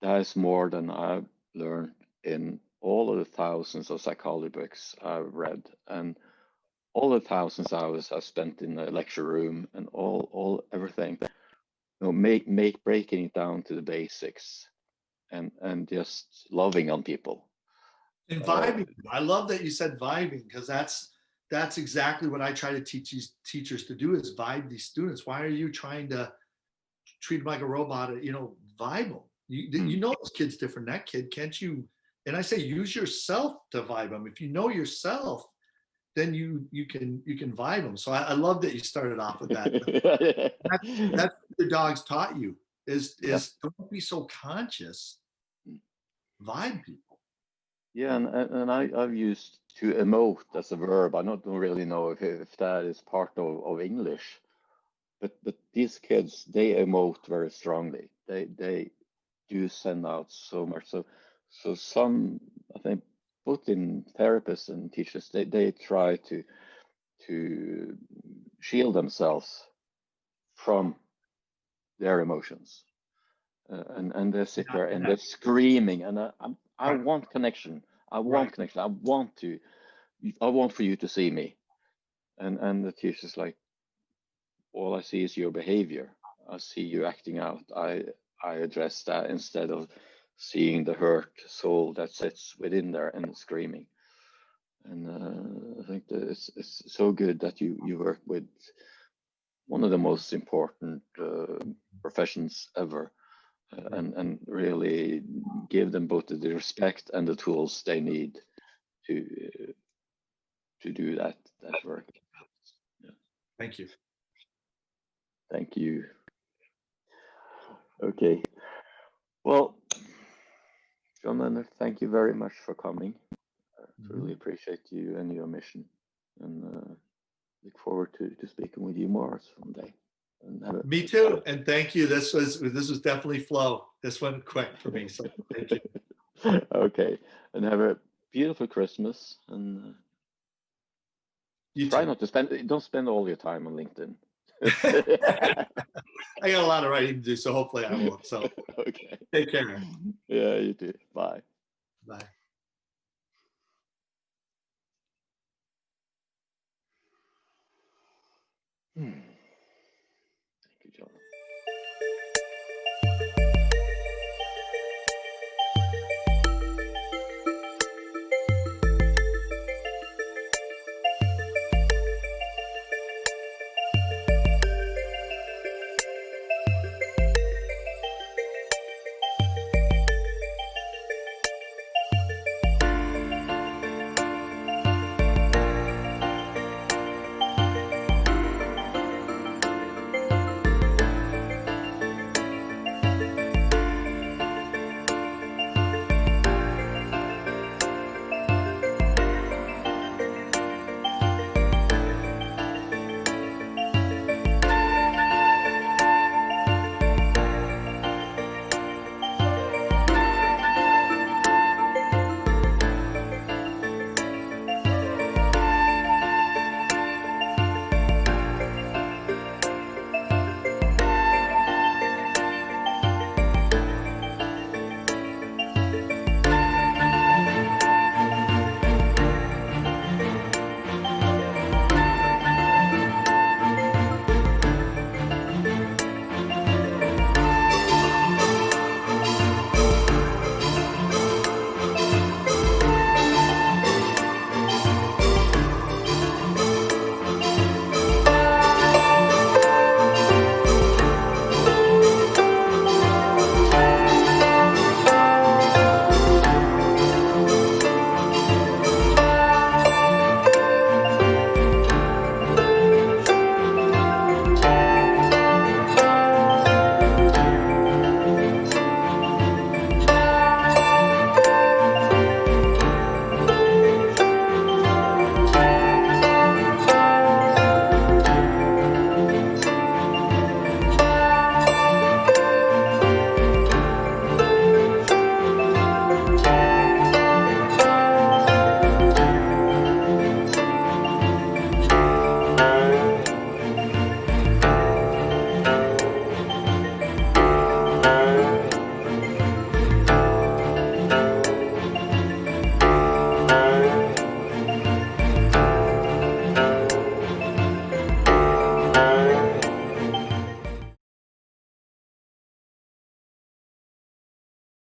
that is more than I've learned in all of the thousands of psychology books I've read, and all the thousands of hours I've spent in the lecture room, and all everything. Breaking it down to the basics, and just loving on people. And vibing. I love that you said vibing because that's exactly what I try to teach these teachers to do is vibe these students. Why are you trying to treat them like a robot? Vibe them. You know this kid's different than that kid. Can't you? And I say use yourself to vibe them. If you know yourself, then you can vibe them. So I love that you started off with that. That's what your dogs taught you is don't be so conscious. Vibe people. Yeah, and I've used to emote as a verb. I don't really know if that is part of English, but these kids, they emote very strongly. They do send out so much. So some, I think, both in therapists and teachers, they try to shield themselves from their emotions, and they sit there and they're screaming, and I want connection. I want connection. I want for you to see me, and the teacher's like, all I see is your behavior. I see you acting out. I address that instead of seeing the hurt soul that sits within there and screaming. And I think that it's so good that you work with one of the most important professions ever, and really give them both the respect and the tools they need to do that work. Yeah. Thank you. Thank you. Okay. Well, John Leonard, thank you very much for coming. I really appreciate you and your mission, and look forward to speaking with you more someday. Me too, and thank you. This was definitely flow. This went quick for me, so thank you. Okay, and have a beautiful Christmas, and You try too. not to don't spend all your time on LinkedIn. I got a lot of writing to do, so hopefully I won't. So okay. Take care. Yeah, you too. Bye. Bye. Hmm.